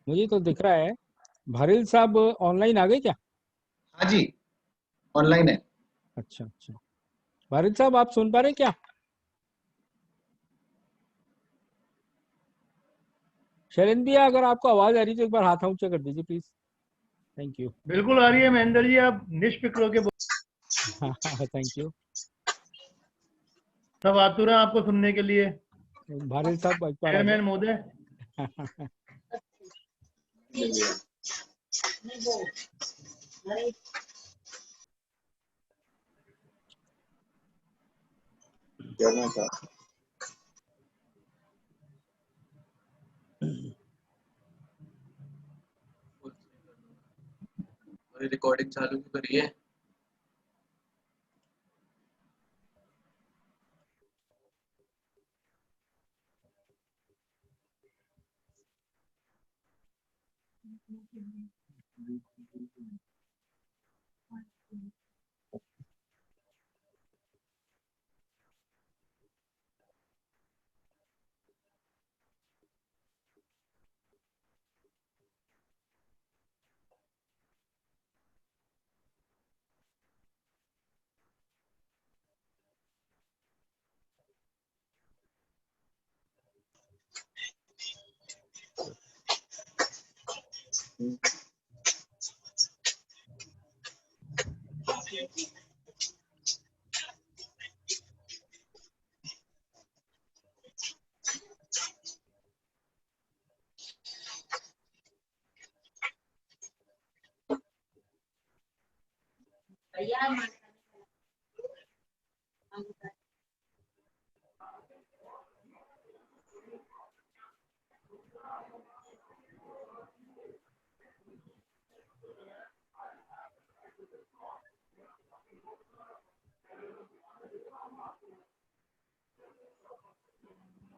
मुझे तो दिख रहा है। भारिल साहब ऑनलाइन आ गए क्या? हाँ जी, ऑनलाइन है। अच्छा अच्छा। भारिल साहब आप सुन पा रहे हैं क्या? शैलेंद्र भैया अगर आपको आवाज आ रही है तो एक बार हाथ ऊंचा कर दीजिए प्लीज। Thank you. बिल्कुल आ रही है महेंद्र जी, आप निष्फिक्र होके हाँ हाँ थैंक यू। सब आतुर हैं आपको सुनने के लिए। भारिल साहब एक बार आ चेयरमैन महोदय, जाए। रिकॉर्डिंग चालू करिए।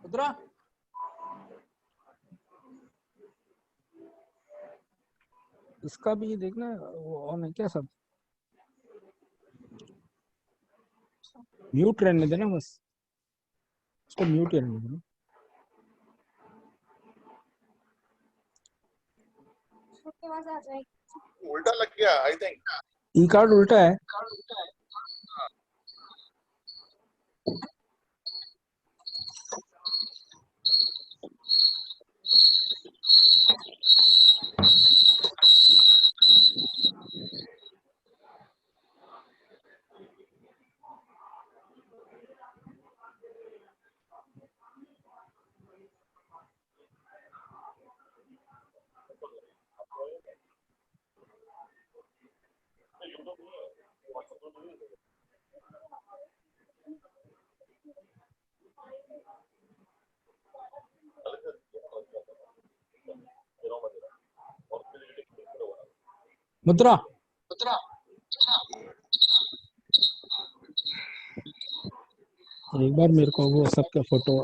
रुद्रा इसका भी देखना वो ऑन है क्या? सब म्यूट रहने देना बस, उसको म्यूट ही रहने देना। उल्टा लग गया आई थिंक। ई कार्ड उल्टा है। मुद्रा एक बार मेरे को वो सबके फोटो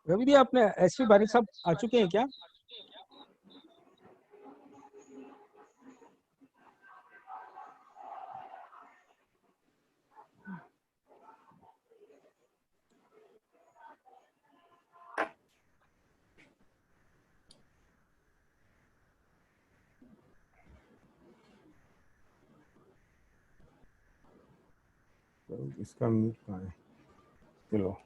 रवि जी आपने एसपी भारी साहब आ चुके हैं क्या? इसका म्यूट कहाँ है? चलो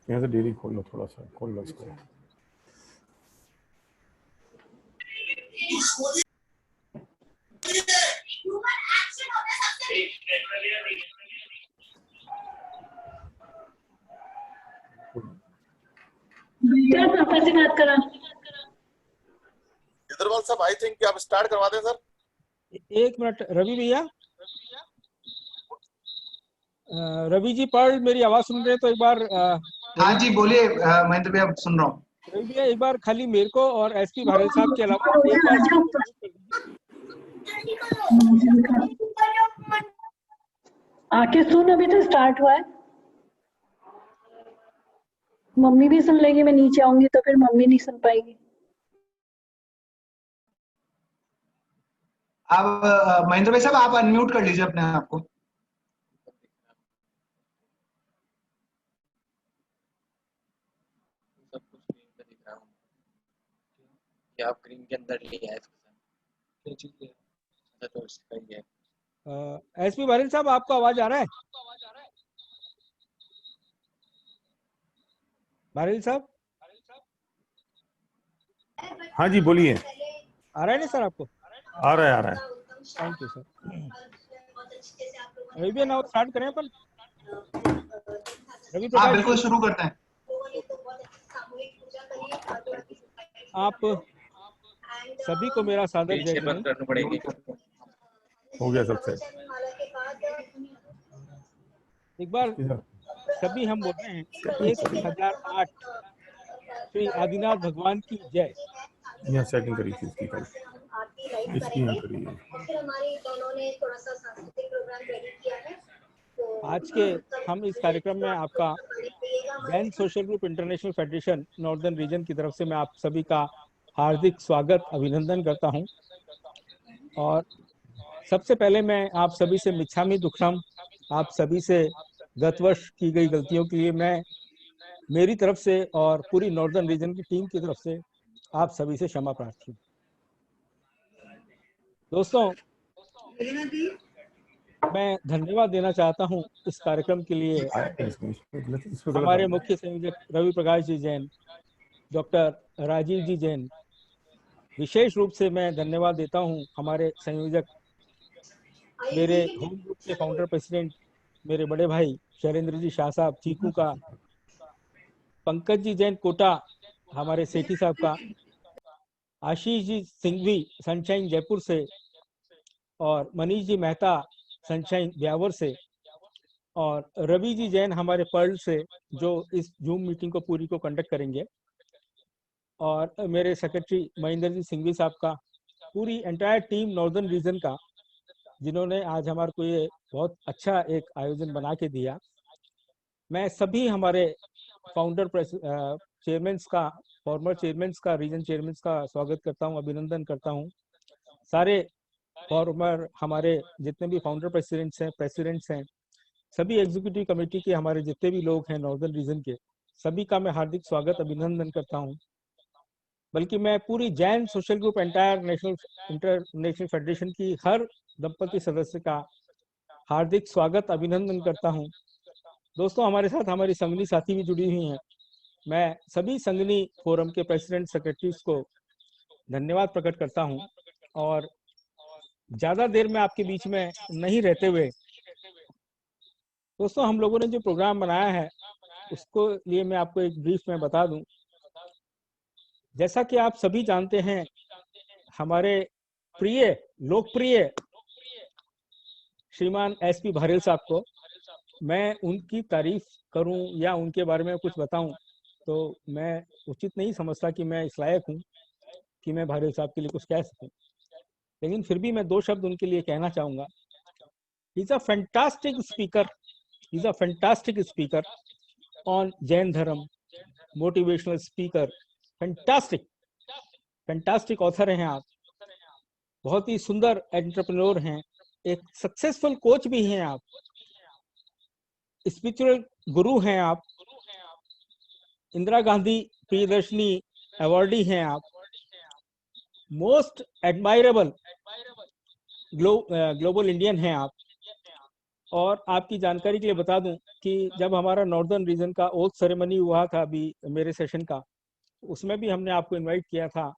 यहाँ से डेली खोल लो, थोड़ा सा खोल लो इसको। पापा से बात करा। इधरवाल साहब, आई थिंक आप स्टार्ट करवा दें सर। एक मिनट रवि भैया, रवि जी पर्ल मेरी आवाज सुन रहे हैं तो एक बार हाँ जी बोलिए महेंद्र भैया, सुन रहा हूँ। रवि भैया एक बार खाली मेरे को और एसपी भारत साहब के अलावा एक बार आके सुन, अभी तो स्टार्ट हुआ है। मम्मी भी सुन लेगी, मैं नीचे आऊंगी तो फिर मम्मी नहीं सुन पाएगी। आप महेंद्र भाई साहब, आप अनम्यूट कर लीजिए अपने आप को। सब कुछ स्क्रीन पे दिख रहा हूँ कि आप स्क्रीन के अंदर ले आए अच्छा तो सही है। एसपी भारत साहब आपको आवाज आ रहा है? भारत साहब हाँ जी बोलिए। आ रहा है ना सर आपको? आ रहा है, आ रहा है। Thank you sir. रवि भैया नाउ स्टार्ट करें अपन? रवि हाँ प्रकाश बिल्कुल, शुरू करते हैं। आप सभी को मेरा सादर जय पीछे बंद जय। करनी पड़ेगी। हो गया सबसे। एक बार सभी हम बोल रहे हैं 1008 श्री आदिनाथ भगवान की जय। यहाँ सेटिंग करी थी इसकी कल, इसकी यहाँ करी है। आज के हम इस कार्यक्रम में आपका Jain social group international federation northern region की तरफ से मैं आप सभी का हार्दिक स्वागत अभिनंदन करता हूं। और सबसे पहले मैं आप सभी से मिच्छामि दुक्कडम, आप सभी से गत वर्ष की गई गलतियों के लिए मैं मेरी तरफ से और पूरी नॉर्दर्न रीजन की टीम की तरफ से आप सभी से क्षमा प्रार्थी हूँ। दोस्तों, मैं धन्यवाद देना चाहता हूं इस कार्यक्रम के लिए हमारे मुख्य संयोजक रवि प्रकाश जी जैन, डॉक्टर राजीव जी जैन। विशेष रूप से मैं धन्यवाद देता हूं हमारे संयोजक, मेरे होम ग्रुप के फाउंडर प्रेसिडेंट, मेरे बड़े भाई शैलेंद्र जी शाह साहब चीकू का, पंकज जी जैन कोटा हमारे सेठी साहब का, आशीष जी सिंघवी सनशाइन जयपुर से, और मनीष जी मेहता सनशाइन ब्यावर से, और रवि जी जैन हमारे पर्ल से जो इस जूम मीटिंग को पूरी को कंडक्ट करेंगे, और मेरे सेक्रेटरी महेंद्र जी सिंघवी साहब का, पूरी एंटायर टीम नॉर्दर्न रीजन का, जिन्होंने आज हमारे को ये बहुत अच्छा एक आयोजन बना के दिया। मैं सभी हमारे फाउंडर चेयरमैन्स का, फॉर्मर चेयरमैन्स का, रीजन चेयरमैन्स का स्वागत करता हूं, अभिनंदन करता हूं। सारे फॉर्मर हमारे जितने भी फाउंडर प्रेसिडेंट्स हैं, सभी एग्जीक्यूटिव कमेटी के हमारे जितने भी लोग हैं नॉर्दर्न रीजन के, सभी का मैं हार्दिक स्वागत अभिनंदन करता हूं। बल्कि मैं पूरी Jain social group entire international federation की हर दंपति सदस्य का हार्दिक स्वागत अभिनंदन करता हूं। दोस्तों, हमारे साथ हमारी संगनी साथी भी जुड़ी हुई हैं। मैं सभी संगनी फोरम के प्रेसिडेंट सेक्रेटरीज को धन्यवाद प्रकट करता हूं। और ज्यादा देर में आपके बीच में नहीं रहते हुए दोस्तों, हम लोगों ने जो प्रोग्राम बनाया है उसको लिए मैं आपको एक ब्रीफ में बता दूं। जैसा कि आप सभी जानते हैं, हमारे प्रिय लोकप्रिय श्रीमान एसपी भारेल साहब को मैं उनकी तारीफ करूं या उनके बारे में कुछ बताऊं तो मैं उचित नहीं समझता कि मैं इस लायक हूं कि मैं भारेल साहब के लिए कुछ कह सकूं। लेकिन फिर भी मैं दो शब्द उनके लिए कहना चाहूंगा। He is a fantastic speaker, he is a fantastic speaker on Jain धर्म, मोटिवेशनल स्पीकर, फैंटास्टिक ऑथर हैं आप, बहुत ही सुंदर एंटरप्रेन्योर हैं, एक सक्सेसफुल कोच भी हैं आप, स्पिरिचुअल गुरु हैं आप, इंदिरा गांधी प्रियदर्शनी अवार्डी हैं आप, मोस्ट एडमायरेबल ग्लोबल इंडियन हैं आप। और आपकी जानकारी के लिए बता दूं कि जब हमारा नॉर्दर्न रीजन का ओथ सेरेमनी हुआ था अभी मेरे सेशन का, उसमें भी हमने आपको इनवाइट किया था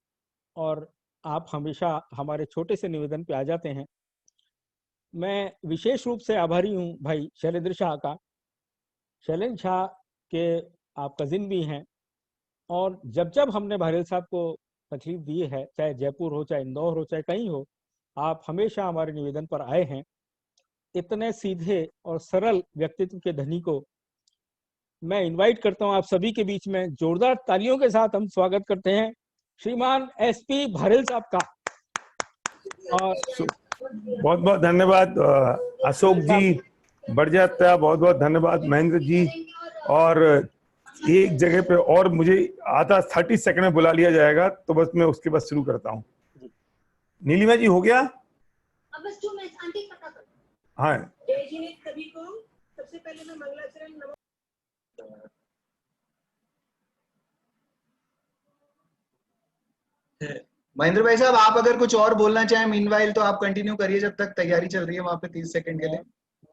और आप हमेशा हमारे छोटे से निवेदन पे आ जाते हैं। मैं विशेष रूप से आभारी हूं भाई शैलेंद्र शाह का। शैलेंद्र शाह के आप कजिन भी हैं और जब जब हमने भारेल साहब को तकलीफ दी है, चाहे जयपुर हो, चाहे इंदौर हो, चाहे कहीं हो, आप हमेशा हमारे निवेदन पर आए हैं। इतने सीधे और सरल व्यक्तित्व के धनी को मैं इनवाइट करता हूं आप सभी के बीच में। जोरदार तालियों के साथ हम स्वागत करते हैं श्रीमान एसपी भारेल साहब का। और बहुत बहुत धन्यवाद अशोक जी, बढ़ जाता है। बहुत बहुत धन्यवाद महेंद्र जी। और एक जगह पे और मुझे आधा 30 सेकंड में बुला लिया जाएगा, तो बस मैं उसके बाद शुरू करता हूँ। नीलिमा जी हो गया? अब बस जो मैं आंटी पता कर। हाँ, जय जी ने सभी को सबसे पहले मैं मंगलाचरण नमो। महेंद्र भाई साहब, आप अगर कुछ और बोलना चाहें मीनवाइल तो आप कंटिन्यू करिए जब तक तैयारी चल रही है वहां पे 30 सेकंड के लिए।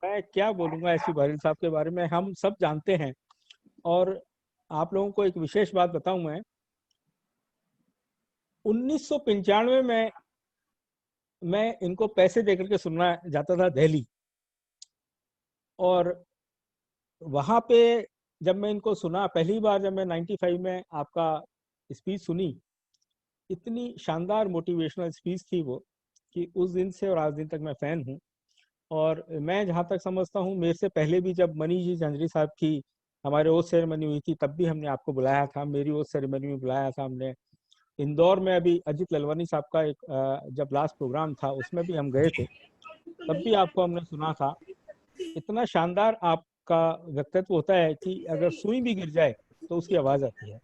मैं क्या बोलूंगा एसपी भारेल साहब के बारे में, हम सब जानते हैं। और आप लोगों को एक विशेष बात बताऊं, मैं 1995 में मैं इनको पैसे देकर के सुनना जाता था दिल्ली, और वहां पे जब मैं इनको सुना पहली बार, जब मैं 95 में आपका स्पीच सुनी, इतनी शानदार मोटिवेशनल स्पीच थी वो कि उस दिन से और आज दिन तक मैं फैन हूँ। और मैं जहाँ तक समझता हूँ, मेरे से पहले भी जब मनीष जी झंझरी साहब की हमारे ओथ सेरेमनी हुई थी, तब भी हमने आपको बुलाया था, मेरी ओथ सेरेमनी में बुलाया था हमने। इंदौर में अभी अजित ललवानी साहब का एक जब लास्ट प्रोग्राम था उसमें भी हम गए थे, तब भी आपको हमने सुना था। इतना शानदार आपका व्यक्तित्व होता है कि अगर सुई भी गिर जाए तो उसकी आवाज आती है।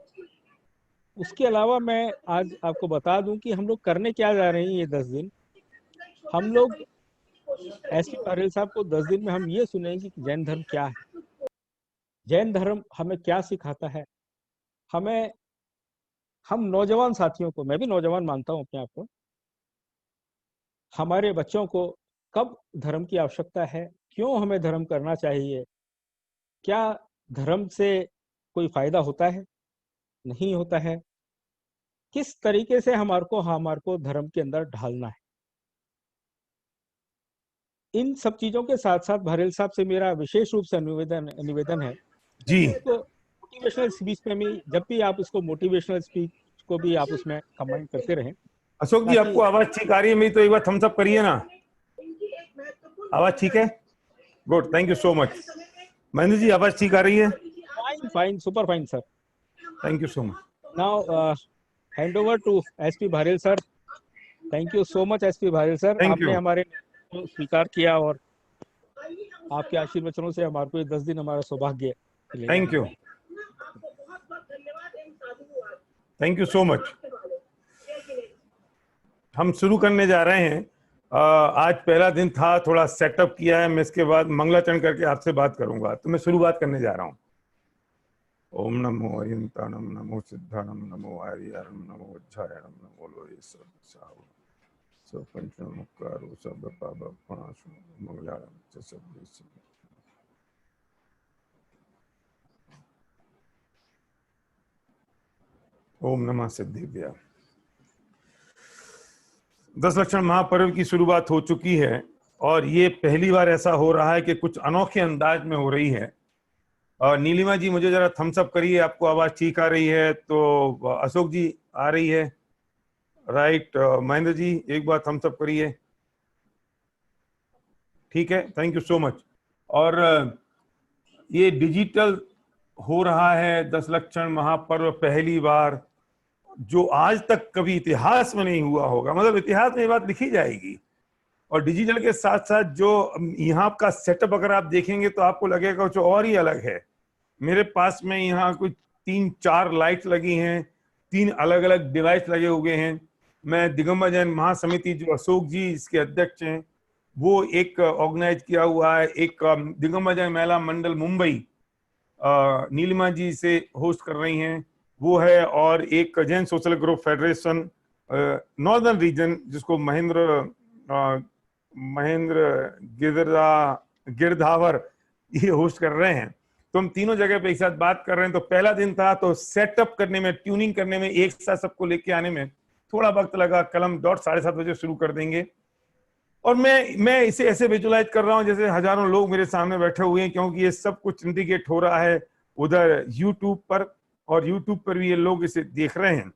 उसके अलावा मैं आज आपको बता दूं कि हम लोग करने क्या जा रहे हैं ये 10 दिन। हम लोग एसपी भारेल साहब को 10 दिन में हम ये सुनेंगे कि जैन धर्म क्या है, जैन धर्म हमें क्या सिखाता है। हम नौजवान साथियों को, मैं भी नौजवान मानता हूं अपने आप को, हमारे बच्चों को कब धर्म की आवश्यकता है, क्यों हमें धर्म करना चाहिए, क्या धर्म से कोई फायदा होता है, नहीं होता है, किस तरीके से हमारे को धर्म के अंदर ढालना है। इन सब चीजों के साथ साथ भारेल साहब से मेरा विशेष रूप से निवेदन है जी, तो मोटिवेशनल स्पीच में भी, जब भी आप इसको मोटिवेशनल स्पीच को भी आप उसमें कंबाइन करते रहें। अशोक जी आपको आवाज ठीक आ रही है मेरी? तो एक बार थम्स अप करिए ना। आवाज ठीक है? Good, thank you so much. Mahendra ji आवाज ठीक आ रही है? Fine fine, super fine sir, thank you so much. Now hand over to SP Bharel sir. Thank you so much SP Bharel sir, Thank आपने you. हमारे को स्वीकार किया और आपके आशीर्वचनों से हमारे को 10 दिन हमारा सौभाग्य मिलेगा। Thank you, thank you so much. हम शुरू करने जा रहे हैं। आज पहला दिन था, थोड़ा सेटअप किया है मैं, इसके बाद मंगलाचरण करके आपसे बात करूंगा। तो मैं शुरुआत करने जा रहा हूँ। ओम नमो अयंताणम, नमो सिद्धाणम, नमो आर्याणम, नमो वज्रायणम, नमो लोये सर्वसाहु पंचमुखारो सब पापनाशो मंगलाम च सद्देश। ओम नमः सिद्धिव्या। 10 लक्षण महापर्व की शुरुआत हो चुकी है और ये पहली बार ऐसा हो रहा है कि कुछ अनोखे अंदाज में हो रही है। और नीलिमा जी मुझे जरा थम्स अप करिए, आपको आवाज ठीक आ रही है तो। अशोक जी आ रही है, राइट। महेंद्र जी एक बार थम्स अप करिए, ठीक है, थैंक यू सो मच। और ये डिजिटल हो रहा है 10 लक्षण महापर्व पहली बार, जो आज तक कभी इतिहास में नहीं हुआ होगा। मतलब इतिहास में ये बात लिखी जाएगी। और डिजिटल के साथ साथ जो यहाँ का सेटअप अगर आप देखेंगे तो आपको लगेगा कुछ और ही अलग है। मेरे पास में यहाँ कुछ 3-4 लाइट लगी हैं, 3 अलग अलग डिवाइस लगे हुए हैं। मैं दिगंबर जैन महासमिति, जो अशोक जी इसके अध्यक्ष हैं, वो एक ऑर्गेनाइज किया हुआ है। एक दिगंबर जैन महिला मंडल मुंबई नीलिमा जी से होस्ट कर रही हैं, वो है। और एक Jain social group federation northern region, जिसको महेंद्र गिरधावर ये होस्ट कर रहे हैं। तो हम तीनों जगह पे एक साथ बात कर रहे हैं। तो पहला दिन था, तो सेटअप करने में, ट्यूनिंग करने में, एक साथ सबको लेके आने में थोड़ा वक्त लगा। कल हम 7:30 बजे शुरू कर देंगे। और मैं इसे ऐसे विजुलाइज कर रहा हूं जैसे हजारों लोग मेरे सामने बैठे हुए हैं, क्योंकि ये सब कुछ इंडिकेट हो रहा है उधर यूट्यूब पर, और यूट्यूब पर भी ये लोग इसे देख रहे हैं।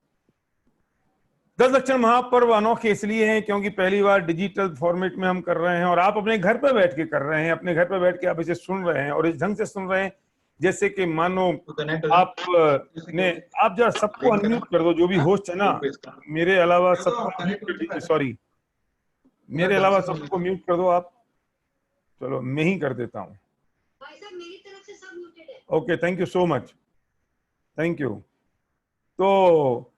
10 लक्षण महापर्व अनोखे इसलिए हैं क्योंकि पहली बार डिजिटल फॉर्मेट में हम कर रहे हैं, और आप अपने घर पर बैठ के कर रहे हैं। अपने घर पर बैठ के आप इसे सुन रहे हैं, और इस ढंग से सुन रहे हैं जैसे कि मानो आप जरा सबको अनम्यूट कर दो, जो भी होस्ट है ना, मेरे अलावा सबको अनम्यूट कर दीजिए। सॉरी, मेरे अलावा सबको म्यूट कर दो आप। चलो मैं ही कर देता हूँ। भाई साहब मेरी तरफ से सब म्यूटेड है। Okay, thank you so much, thank you. तो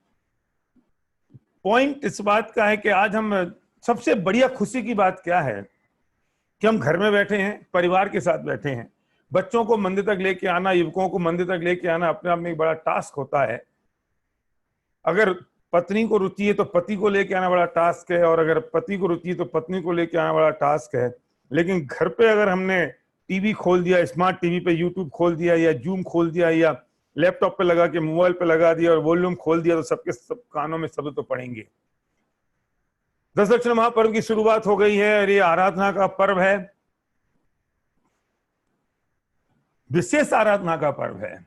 पॉइंट इस बात का है कि आज हम, सबसे बढ़िया खुशी की बात क्या है कि हम घर में बैठे हैं, परिवार के साथ बैठे हैं। बच्चों को मंदिर तक लेके आना, युवकों को मंदिर तक लेके आना अपने आप में एक बड़ा टास्क होता है। अगर पत्नी को रुचि है तो पति को लेके आना बड़ा टास्क है, और अगर पति को रुचि है तो पत्नी को लेके आना बड़ा टास्क है। लेकिन घर पे अगर हमने टीवी खोल दिया, स्मार्ट टीवी पे यूट्यूब खोल दिया, या जूम खोल दिया, या लैपटॉप पे लगा के मोबाइल पे लगा दिया और वॉल्यूम खोल दिया, तो सबके सब कानों में शब्द तो पड़ेंगे। 10 लक्षण महापर्व की शुरुआत हो गई है, और ये आराधना का पर्व है, विशेष आराधना का पर्व है।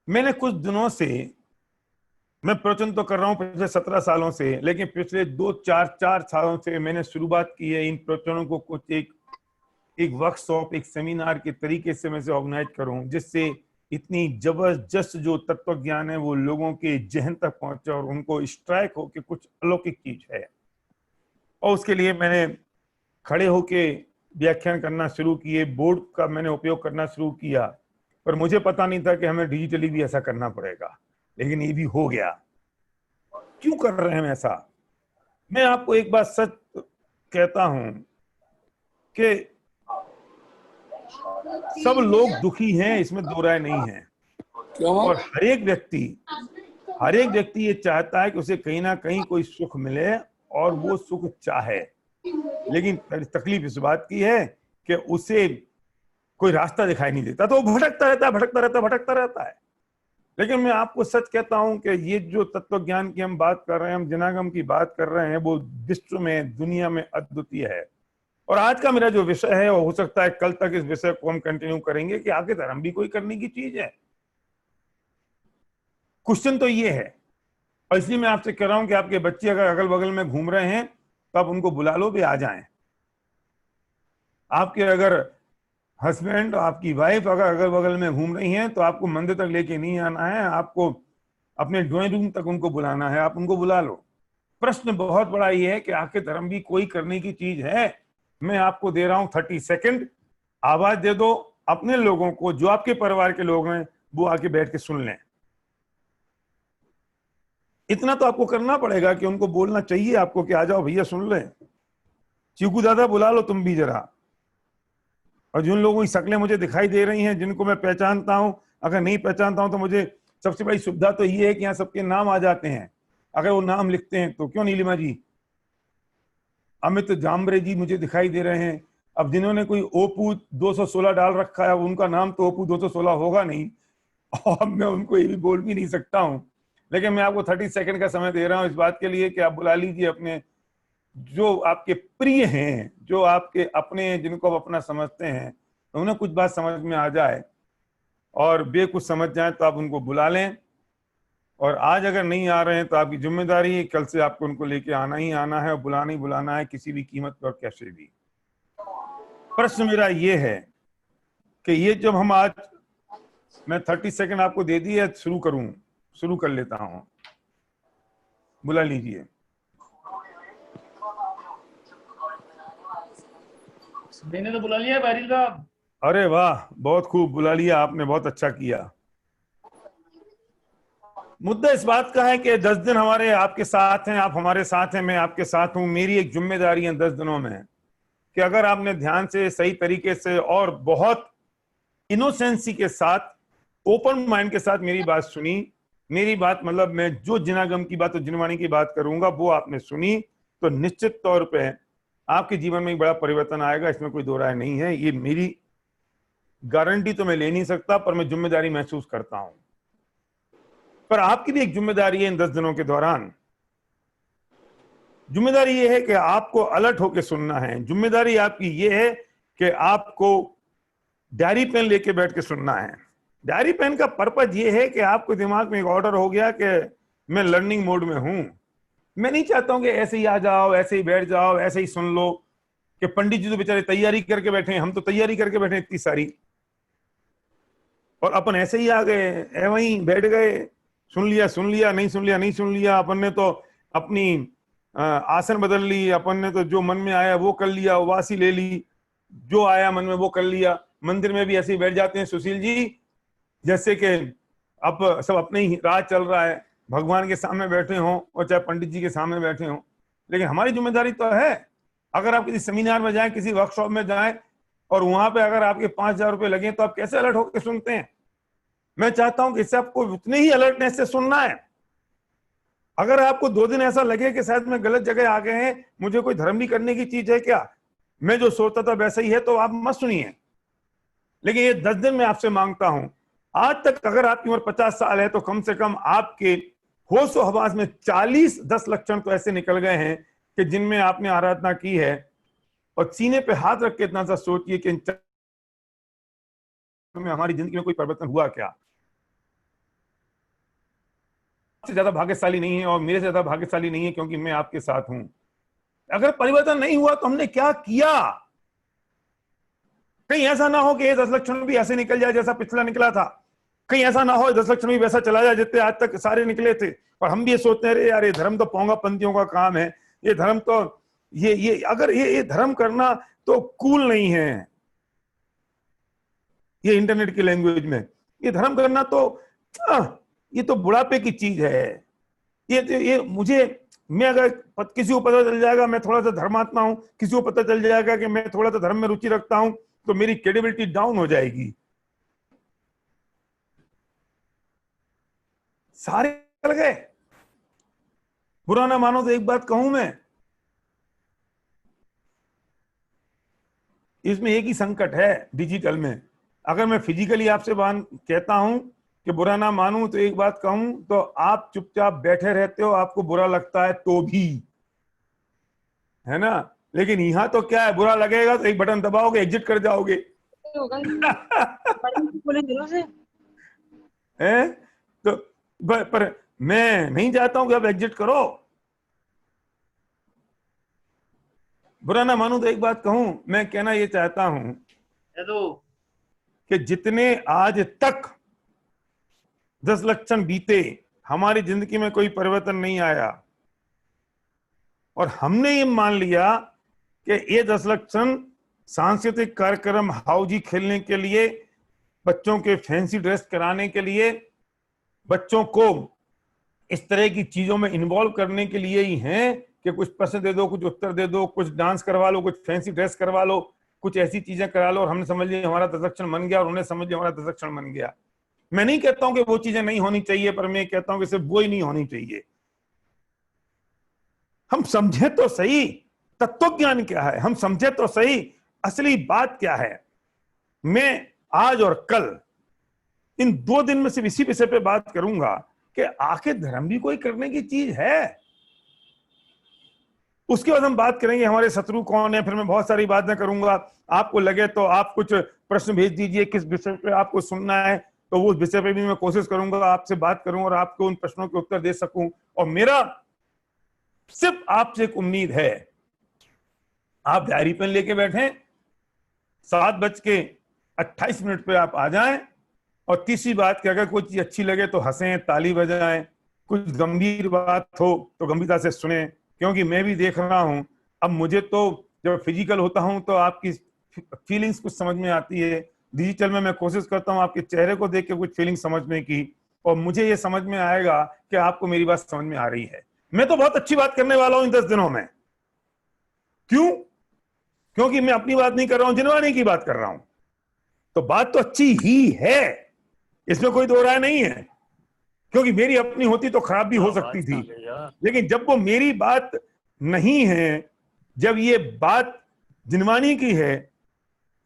मैंने कुछ दिनों से, मैं प्रवचन तो कर रहा हूं पिछले 17 सालों से, लेकिन पिछले 2-4 सालों से मैंने शुरुआत की है इन प्रवचनों को कुछ एक वर्कशॉप, एक सेमिनार के तरीके से मैं इसे ऑर्गेनाइज करूं, जिससे इतनी जबरदस्त जो तत्व ज्ञान है वो लोगों के जहन तक पहुंचे और उनको स्ट्राइक हो कि कुछ अलौकिक चीज है। और उसके लिए मैंने खड़े होके व्याख्यान करना शुरू किए, बोर्ड का मैंने उपयोग करना शुरू किया, पर मुझे पता नहीं था कि हमें डिजिटली भी ऐसा करना पड़ेगा, लेकिन ये भी हो गया। क्यों कर रहे हैं ऐसा? मैं आपको एक बात सच कहता हूं कि सब लोग दुखी हैं, इसमें दो राय नहीं है। और हर एक व्यक्ति ये चाहता है कि उसे कहीं ना कहीं कोई सुख मिले, और वो सुख चाहे। लेकिन तकलीफ इस बात की है कि उसे कोई रास्ता दिखाई नहीं देता, तो वो भटकता रहता है। लेकिन मैं आपको सच कहता हूं कि ये जो तत्व ज्ञान की हम बात कर रहे हैं, हम जनागम की बात कर रहे हैं, वो विश्व में, दुनिया में अद्वितीय है। और आज का मेरा जो विषय है, वो हो सकता है कल तक इस विषय को हम कंटिन्यू करेंगे कि आगे धर्म भी कोई करने की चीज है। क्वेश्चन तो ये है, और इसलिए मैं आपसे कह रहा हूं कि आपके बच्चे अगर अगल बगल में घूम रहे हैं तो आप उनको बुला लो, भी आ जाएं। आपके अगर हस्बैंड, आपकी वाइफ अगर अगल बगल में घूम रही हैं तो आपको मंदिर तक लेके नहीं आना है, आपको अपने ड्राइंग रूम तक उनको बुलाना है, आप उनको बुला लो। प्रश्न बहुत बड़ा ये है कि आखिर धर्म भी कोई करने की चीज है। मैं आपको दे रहा हूं 30 सेकंड, आवाज दे दो अपने लोगों को, जो आपके परिवार के लोग हैं वो आके बैठ के सुन लें। इतना तो आपको करना पड़ेगा कि उनको बोलना चाहिए आपको कि आ जाओ भैया सुन लें। चीकू दादा बुला लो तुम भी जरा। और जिन लोगों की शक्लें मुझे दिखाई दे रही हैं, जिनको मैं पहचानता हूं, अगर नहीं पहचानता हूं तो मुझे सबसे बड़ी सुविधा तो ये है कि यहाँ सबके नाम आ जाते हैं, अगर वो नाम लिखते हैं तो। क्यों नीलिमा जी, अमित जाम्बरे जी मुझे दिखाई दे रहे हैं। अब जिन्होंने कोई ओपू 216 डाल रखा है, उनका नाम तो ओपू 216 होगा नहीं, और मैं उनको ये भी बोल भी नहीं सकता हूं। लेकिन मैं आपको 30 सेकंड का समय दे रहा हूं इस बात के लिए कि आप बुला लीजिए अपने जो आपके प्रिय हैं, जो आपके अपने, जिनको आप अपना समझते हैं, तो उन्हें कुछ बात समझ में आ जाए और वे कुछ समझ जाए तो आप उनको बुला लें। और आज अगर नहीं आ रहे हैं तो आपकी जिम्मेदारी है, कल से आपको उनको लेके आना ही आना है, और बुलाना ही बुलाना है, किसी भी कीमत पर, कैसे भी। प्रश्न मेरा ये है कि ये जब हम आज, मैं 30 सेकंड आपको दे दिए, शुरू कर लेता हूं। बुला लीजिए। मैंने तो बुला लिया है बारिश साहब। अरे वाह, बहुत खूब, बुला लिया आपने, बहुत अच्छा किया। मुद्दा इस बात का है कि 10 दिन हमारे आपके साथ हैं, आप हमारे साथ हैं, मैं आपके साथ हूं। मेरी एक जिम्मेदारी है 10 दिनों में कि अगर आपने ध्यान से, सही तरीके से और बहुत इनोसेंसी के साथ, ओपन माइंड के साथ मेरी बात सुनी, मेरी बात मतलब मैं जो जिनागम की बात और जिनवाणी की बात करूंगा वो आपने सुनी तो निश्चित तौर पे आपके जीवन में एक बड़ा परिवर्तन आएगा, इसमें कोई दो राय नहीं है। ये मेरी गारंटी तो मैं ले नहीं सकता, पर मैं जिम्मेदारी महसूस करता हूं। पर आपकी भी एक जिम्मेदारी है इन 10 दिनों के दौरान। जिम्मेदारी ये है कि आपको अलर्ट होकर सुनना है। जिम्मेदारी आपकी ये है कि आपको डायरी पेन लेके बैठ के सुनना है। डायरी पेन का पर्पज ये है कि आपको दिमाग में एक ऑर्डर हो गया कि मैं लर्निंग मोड में हूं। मैं नहीं चाहता हूं कि ऐसे ही आ जाओ, ऐसे ही बैठ जाओ, ऐसे ही सुन लो, कि पंडित जी तो बेचारे तैयारी करके बैठे हैं, हम तो तैयारी करके बैठे इतनी सारी, और अपन ऐसे ही आ गए, वहीं बैठ गए, सुन लिया, नहीं सुन लिया, नहीं सुन लिया। अपन ने तो अपनी आसन बदल ली, अपन ने तो जो मन में आया वो कर लिया, उबासी ले ली, जो आया मन में वो कर लिया। मंदिर में भी ऐसे ही बैठ जाते हैं सुशील जी, जैसे कि अब सब अपने ही राज चल रहा है, भगवान के सामने बैठे हों और चाहे पंडित जी के सामने बैठे हों। लेकिन हमारी जिम्मेदारी तो है, अगर आप किसी सेमिनार में जाएं, किसी वर्कशॉप में जाएं और वहां पे अगर आपके 5,000 रुपए लगे तो आप कैसे अलर्ट होकर सुनते हैं? मैं चाहता हूं कि इससे आपको उतने ही अलर्टनेस से सुनना है। अगर आपको 2 दिन ऐसा लगे कि शायद मैं गलत जगह आ गए हैं, मुझे कोई धर्म भी करने की चीज है क्या, मैं जो सोचता था वैसा ही है, तो आप मत सुनिए। लेकिन ये 10 दिन मैं आपसे मांगता हूं, आज तक अगर आपकी उम्र 50 साल है तो कम से कम आपके होश और हवास में 10 लक्षण तो ऐसे निकल गए हैं कि जिनमें आपने आराधना की है। और सीने पे हाथ रख के इतना सा सोचिए कि इन में हमारी जिंदगी में कोई परिवर्तन हुआ क्या। आपसे ज्यादा भाग्यशाली नहीं है और मेरे से ज्यादा भाग्यशाली नहीं है, क्योंकि मैं आपके साथ हूं। अगर परिवर्तन नहीं हुआ तो हमने क्या किया? कहीं ऐसा ना हो कि ये 10 लक्षण भी ऐसे निकल जाए जैसा पिछला निकला था। कहीं ऐसा ना हो 10 लक्षण भी वैसा चला जाए जितने आज तक सारे निकले थे, और हम भी ये सोचते हैं, अरे यार ये धर्म तो पोंगा पंथियों का काम है, ये धर्म तो ये अगर ये धर्म करना तो कूल नहीं है। ये इंटरनेट की लैंग्वेज में ये धर्म करना तो ये तो बुढ़ापे की चीज है। ये मुझे, मैं अगर किसी को पता चल जाएगा मैं थोड़ा सा धर्मात्मा हूं, किसी को पता चल जाएगा कि मैं थोड़ा सा धर्म में रुचि रखता हूं, तो मेरी क्रेडिबिलिटी डाउन हो जाएगी। सारे चल गए। बुरा ना मानो तो एक बात कहूं मैं, इसमें एक ही संकट है डिजिटल में। अगर मैं फिजिकली आपसे कहता हूं कि बुरा ना मानूं तो एक बात कहूं, तो आप चुपचाप बैठे रहते हो, आपको बुरा लगता है तो भी, है ना। लेकिन यहाँ तो क्या है, बुरा लगेगा तो एक बटन दबाओगे, एग्जिट कर जाओगे। है तो पर मैं नहीं चाहता हूं कि आप एग्जिट करो। बुरा ना मानूं तो एक बात कहूं, मैं कहना ये चाहता हूं कि जितने आज तक 10 लक्षण बीते, हमारी जिंदगी में कोई परिवर्तन नहीं आया, और हमने ये मान लिया कि ये 10 लक्षण सांस्कृतिक कार्यक्रम, हाउजी खेलने के लिए, बच्चों के फैंसी ड्रेस कराने के लिए, बच्चों को इस तरह की चीजों में इन्वॉल्व करने के लिए ही हैं कि कुछ प्रश्न दे दो, कुछ उत्तर दे दो, कुछ डांस करवा लो, कुछ फैंसी ड्रेस करवा लो, कुछ ऐसी चीजें करा लो, और हमने समझ लिया हमारा 10 लक्षण बन गया, और उन्हें समझ लिया हमारा 10 लक्षण बन गया। मैं नहीं कहता हूं कि वो चीजें नहीं होनी चाहिए, पर मैं कहता हूं कि सिर्फ वो ही नहीं होनी चाहिए। हम समझे तो सही तत्व ज्ञान क्या है, हम समझे तो सही असली बात क्या है। मैं आज और कल इन 2 दिन में सिर्फ इसी विषय पे बात करूंगा कि आखिर धर्म भी कोई करने की चीज है। उसके बाद हम बात करेंगे हमारे शत्रु कौन है, फिर मैं बहुत सारी बातें करूंगा। आपको लगे तो आप कुछ प्रश्न भेज दीजिए, किस विषय पे आपको सुनना है, तो उस विषय पे भी मैं कोशिश करूंगा आपसे बात करूं और आपको उन प्रश्नों के उत्तर दे सकूं। और मेरा सिर्फ आपसे एक उम्मीद है, आप डायरी पेन लेके बैठें, 7:28 पे आप आ जाएं, और तीसरी बात कि अगर कोई चीज अच्छी लगे तो हंसें, ताली बजाएं, कुछ गंभीर बात हो तो गंभीरता से सुने, क्योंकि मैं भी देख रहा हूं। अब मुझे तो जब फिजिकल होता हूं तो आपकी फीलिंग्स कुछ समझ में आती है, डिजिटल में मैं कोशिश करता हूं आपके चेहरे को देख के कुछ फीलिंग समझने की, और मुझे ये समझ में आएगा कि आपको मेरी बात समझ में आ रही है। मैं तो बहुत अच्छी बात करने वाला हूं इन 10 दिनों में। क्यों? क्योंकि मैं अपनी बात नहीं कर रहा हूं, जिनवाणी की बात कर रहा हूं। तो बात तो अच्छी ही है, इसमें कोई दो राय नहीं है। क्योंकि मेरी अपनी होती तो खराब भी हो सकती थी, लेकिन जब वो मेरी बात नहीं है, जब ये बात जिनवानी की है,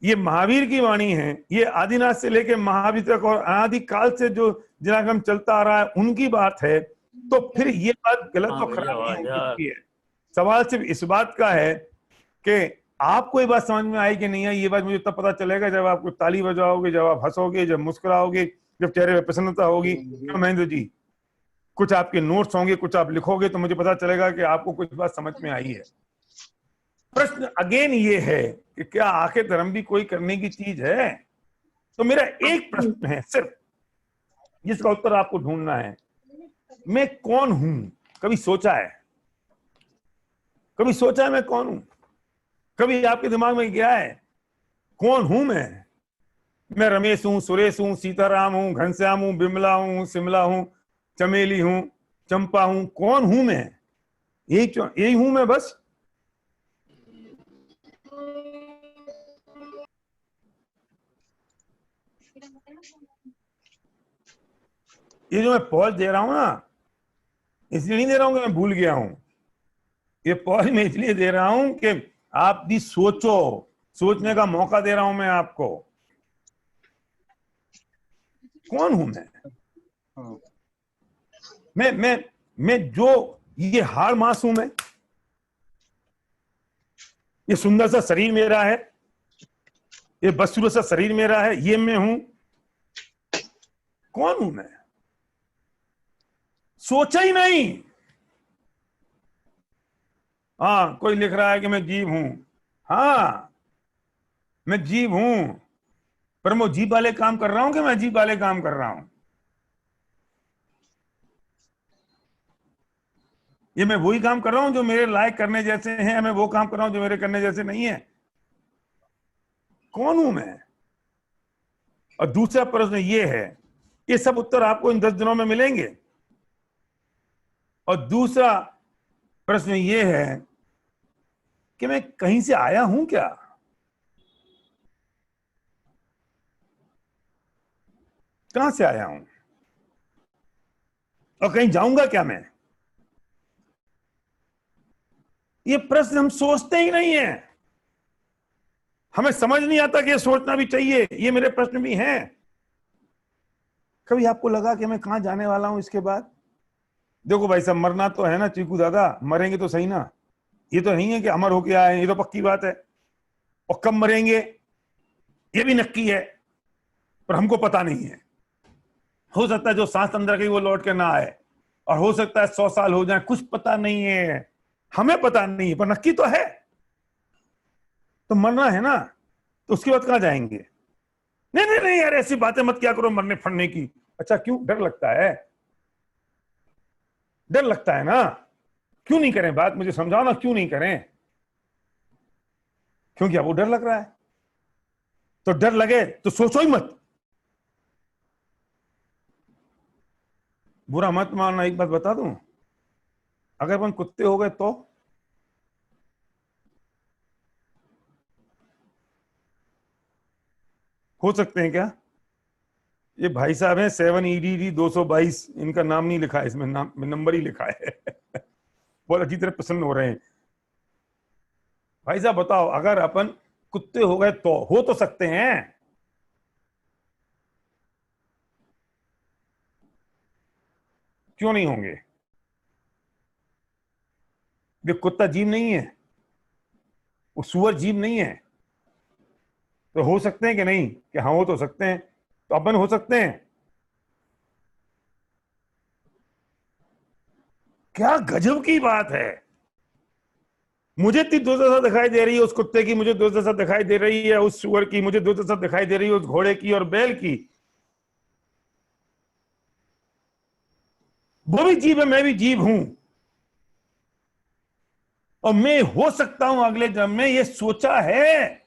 ये महावीर की वाणी है, ये आदिनाथ से लेके महावीर तक और अनादि काल से जो जिनागम चलता आ रहा है उनकी बात है, तो फिर ये बात गलत तो खराब नहीं हो सकती है। सवाल सिर्फ इस बात का है कि आपको ये बात समझ में आई कि नहीं आई। ये बात मुझे तब पता चलेगा जब आप ताली बजाओगे, जब आप हंसोगे, जब मुस्कुराओगे, जब चेहरे पर प्रसन्नता होगी। महेंद्र जी, कुछ आपके नोट्स होंगे, कुछ आप लिखोगे, तो मुझे पता चलेगा कि आपको कुछ बात समझ में आई है। प्रश्न अगेन ये है कि क्या आखिर धर्म भी कोई करने की चीज है? तो मेरा एक प्रश्न है सिर्फ, जिसका उत्तर आपको ढूंढना है। मैं कौन हूं? कभी सोचा है? कभी सोचा है मैं कौन हूं? कभी आपके दिमाग में गया है कौन हूं मैं? मैं रमेश हूं, सुरेश हूं, सीताराम हूं, घनश्याम हूं, बिमला हूं, शिमला हूं, चमेली हूं, चंपा हूं? कौन हूं मैं? यही हूं मैं बस? ये जो मैं पॉज दे रहा हूं ना, इसलिए नहीं दे रहा हूं कि मैं भूल गया हूं। ये पॉज मैं इसलिए दे रहा हूं कि आप भी सोचो, सोचने का मौका दे रहा हूं मैं आपको। कौन हूं मैं जो ये हाड़ मांस हूं मैं? ये सुंदर सा शरीर मेरा है, ये बदसूरत सा शरीर मेरा है, ये मैं हूं? कौन हूं मैं? सोचा ही नहीं। हाँ, कोई लिख रहा है कि मैं जीव हूं। हाँ, मैं जीव हूं, पर मैं जीव वाले काम कर रहा हूं कि मैं जीव वाले काम कर रहा हूं? ये मैं वही काम कर रहा हूं जो मेरे लायक करने जैसे हैं, मैं वो काम कर रहा हूं जो मेरे करने जैसे नहीं है? कौन हूं मैं? और दूसरा प्रश्न ये है, ये सब उत्तर आपको इन 10 दिनों में मिलेंगे। और दूसरा प्रश्न ये है कि मैं कहीं से आया हूं क्या? कहां से आया हूं और कहीं जाऊंगा क्या मैं? ये प्रश्न हम सोचते ही नहीं है। हमें समझ नहीं आता कि ये सोचना भी चाहिए। ये मेरे प्रश्न भी हैं। कभी आपको लगा कि मैं कहां जाने वाला हूं इसके बाद? देखो भाई साहब, मरना तो है ना चीकू दादा, मरेंगे तो सही ना। ये तो नहीं है कि अमर होके आए, ये तो पक्की बात है। और कब मरेंगे ये भी नक्की है, पर हमको पता नहीं है। हो सकता है जो सांस अंदर गई वो लौट के ना आए, और हो सकता है 100 साल हो जाए, कुछ पता नहीं है, हमें पता नहीं है, पर नक्की तो है। तो मरना है ना, तो उसके बाद कहां जाएंगे? नहीं नहीं नहीं यार, ऐसी बातें मत क्या करो मरने फड़ने की। अच्छा, क्यों डर लगता है? डर लगता है ना? क्यों नहीं करें बात? मुझे समझाओ ना, क्यों नहीं करें? क्योंकि आपको डर लग रहा है। तो डर लगे तो सोचो ही मत, बुरा मत मानना। एक बात बता दूं, अगर अपन कुत्ते हो गए तो हो सकते हैं क्या? ये भाई साहब हैं 7 EDD 222, इनका नाम नहीं लिखा है इसमें, नाम नंबर ही लिखा है। बहुत अच्छी तरह प्रसन्न हो रहे हैं। भाई साहब बताओ, अगर अपन कुत्ते हो गए तो हो तो सकते हैं? क्यों नहीं होंगे? ये कुत्ता जीव नहीं है, वो सुअर जीव नहीं है, तो हो सकते हैं कि नहीं? कि हाँ, हो तो सकते हैं। तो अपन हो सकते हैं। क्या गजब की बात है। मुझे इतनी दुर्दशा दिखाई दे रही है उस कुत्ते की, मुझे दुर्दशा दिखाई दे रही है उस सुअर की, मुझे दुर्दशा दिखाई दे रही है उस घोड़े की और बैल की। वो भी जीव है, मैं भी जीव हूं, और मैं हो सकता हूं अगले जन्म में। ये सोचा है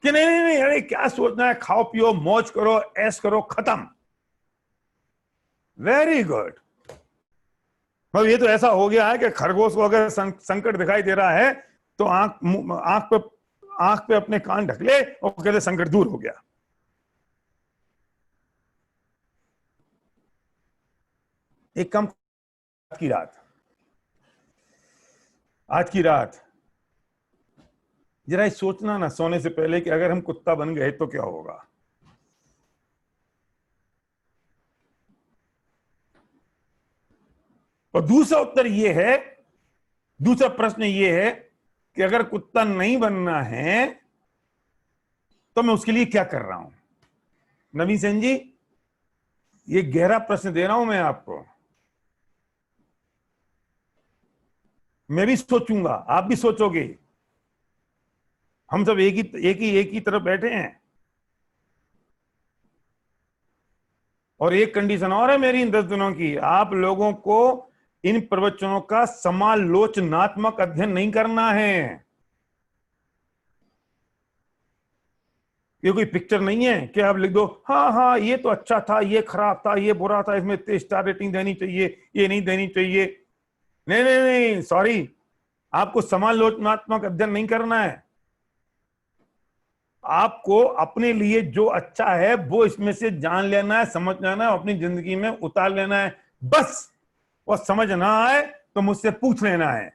कि नहीं नहीं नहीं, अरे क्या सोचना है, खाओ पियो मौज करो ऐश करो, खत्म। Very good. मतलब ये तो ऐसा हो गया है कि खरगोश को अगर संकट दिखाई दे रहा है तो आंख पे अपने कान ढक ले और कहते संकट दूर हो गया। एक काम, आज की रात जरा सोचना ना सोने से पहले कि अगर हम कुत्ता बन गए तो क्या होगा। और दूसरा उत्तर ये है, दूसरा प्रश्न ये है कि अगर कुत्ता नहीं बनना है तो मैं उसके लिए क्या कर रहा हूं। नवीन सेन जी, ये गहरा प्रश्न दे रहा हूं मैं आपको। मैं भी सोचूंगा, आप भी सोचोगे, हम सब एक ही तरफ बैठे हैं। और एक कंडीशन और है मेरी इन 10 दिनों की, आप लोगों को इन प्रवचनों का समालोचनात्मक अध्ययन नहीं करना है। ये कोई पिक्चर नहीं है कि आप लिख दो हाँ हाँ ये तो अच्छा था, ये खराब था, ये बुरा था, इसमें इतने स्टार रेटिंग देनी चाहिए, ये नहीं देनी चाहिए। नहीं नहीं नहीं, सॉरी, आपको समालोचनात्मक अध्ययन नहीं करना है। आपको अपने लिए जो अच्छा है वो इसमें से जान लेना है, समझ लेना है, अपनी जिंदगी में उतार लेना है बस। और समझ ना आए तो मुझसे पूछ लेना है,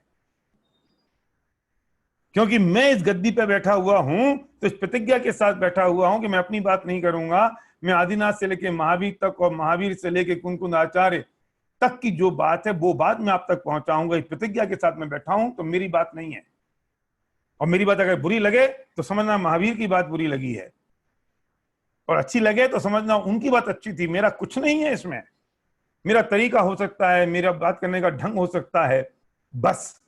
क्योंकि मैं इस गद्दी पे बैठा हुआ हूं तो इस प्रतिज्ञा के साथ बैठा हुआ हूं कि मैं अपनी बात नहीं करूंगा। मैं आदिनाथ से लेके महावीर तक और महावीर से लेके कुंकुंद आचार्य तक की जो बात है वो बात मैं आप तक पहुंचाऊंगा। इस प्रतिज्ञा के साथ मैं बैठा हूं तो मेरी बात नहीं है। और मेरी बात अगर बुरी लगे तो समझना महावीर की बात बुरी लगी है, और अच्छी लगे तो समझना उनकी बात अच्छी थी। मेरा कुछ नहीं है इसमें, मेरा तरीका हो सकता है, मेरा बात करने का ढंग हो सकता है बस।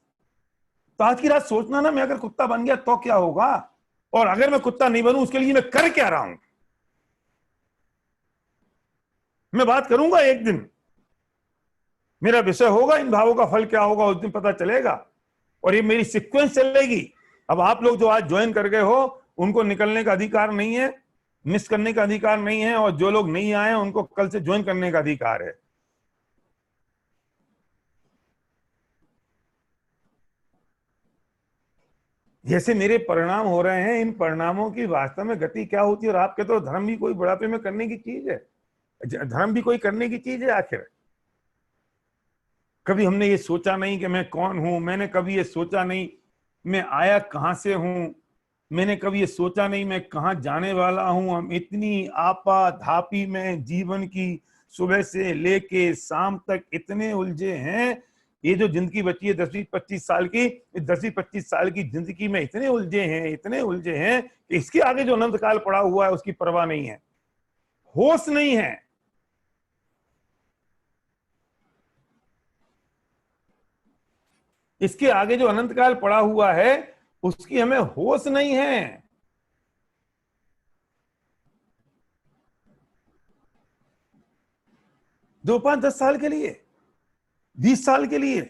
तो आज की रात सोचना ना, मैं अगर कुत्ता बन गया तो क्या होगा, और अगर मैं कुत्ता नहीं बनूं उसके लिए मैं कर क्या रहा हूं। मैं बात करूंगा एक दिन, मेरा विषय होगा, इन भावों का फल क्या होगा उस दिन पता चलेगा, और ये मेरी सीक्वेंस चलेगी। अब आप लोग जो आज ज्वाइन कर गए हो उनको निकलने का अधिकार नहीं है, मिस करने का अधिकार नहीं है, और जो लोग नहीं आए उनको कल से ज्वाइन करने का अधिकार है। जैसे मेरे परिणाम हो रहे हैं, इन परिणामों की वास्तव में गति क्या होती है। और आप कहते हो धर्म भी कोई बुढ़ापे में करने की चीज है, धर्म भी कोई करने की चीज है आखिर। कभी हमने ये सोचा नहीं कि मैं कौन हूं, मैंने कभी ये सोचा नहीं मैं आया कहां से हूं, मैंने कभी ये सोचा नहीं मैं कहां जाने वाला हूं। हम इतनी आपा धापी में जीवन की सुबह से लेके शाम तक इतने उलझे हैं। ये जो जिंदगी बची है 10-25 साल की, 10-25 साल की जिंदगी में इतने उलझे हैं कि इसके आगे जो अनंत काल पड़ा हुआ है उसकी परवाह नहीं है, होश नहीं है। इसके आगे जो अनंत काल पड़ा हुआ है उसकी हमें होश नहीं है। दो 5-10 साल के लिए, 20 साल के लिए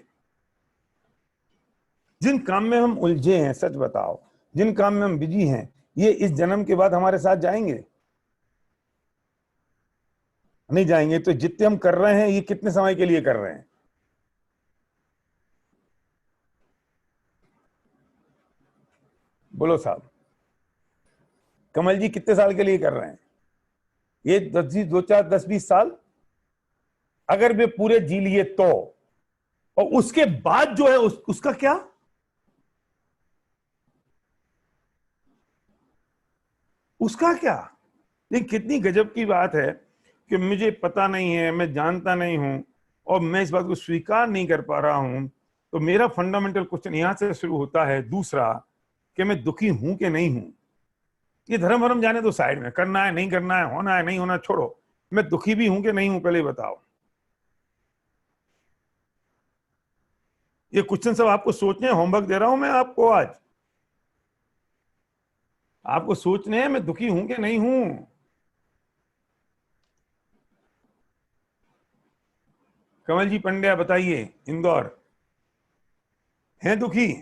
जिन काम में हम उलझे हैं, सच बताओ, जिन काम में हम बिजी हैं, ये इस जन्म के बाद हमारे साथ जाएंगे? नहीं जाएंगे। तो जितने हम कर रहे हैं ये कितने समय के लिए कर रहे हैं? बोलो साहब, कमल जी कितने साल के लिए कर रहे हैं? ये 10-20 साल अगर वे पूरे जी लिए तो, और उसके बाद जो है उसका क्या? उसका क्या? ये कितनी गजब की बात है कि मुझे पता नहीं है, मैं जानता नहीं हूं, और मैं इस बात को स्वीकार नहीं कर पा रहा हूं। तो मेरा फंडामेंटल क्वेश्चन यहां से शुरू होता है। दूसरा कि मैं दुखी हूं कि नहीं हूं। ये धर्म वरम जाने तो साइड में, करना है नहीं करना है, होना है नहीं होना छोड़ो। मैं दुखी भी हूं कि नहीं हूं, पहले बताओ। ये क्वेश्चन सब आपको सोचने, होमवर्क दे रहा हूं मैं आपको आज, आपको सोचने हैं मैं दुखी हूं कि नहीं हूं। कमल जी पंड्या बताइए, इंदौर, हैं दुखी?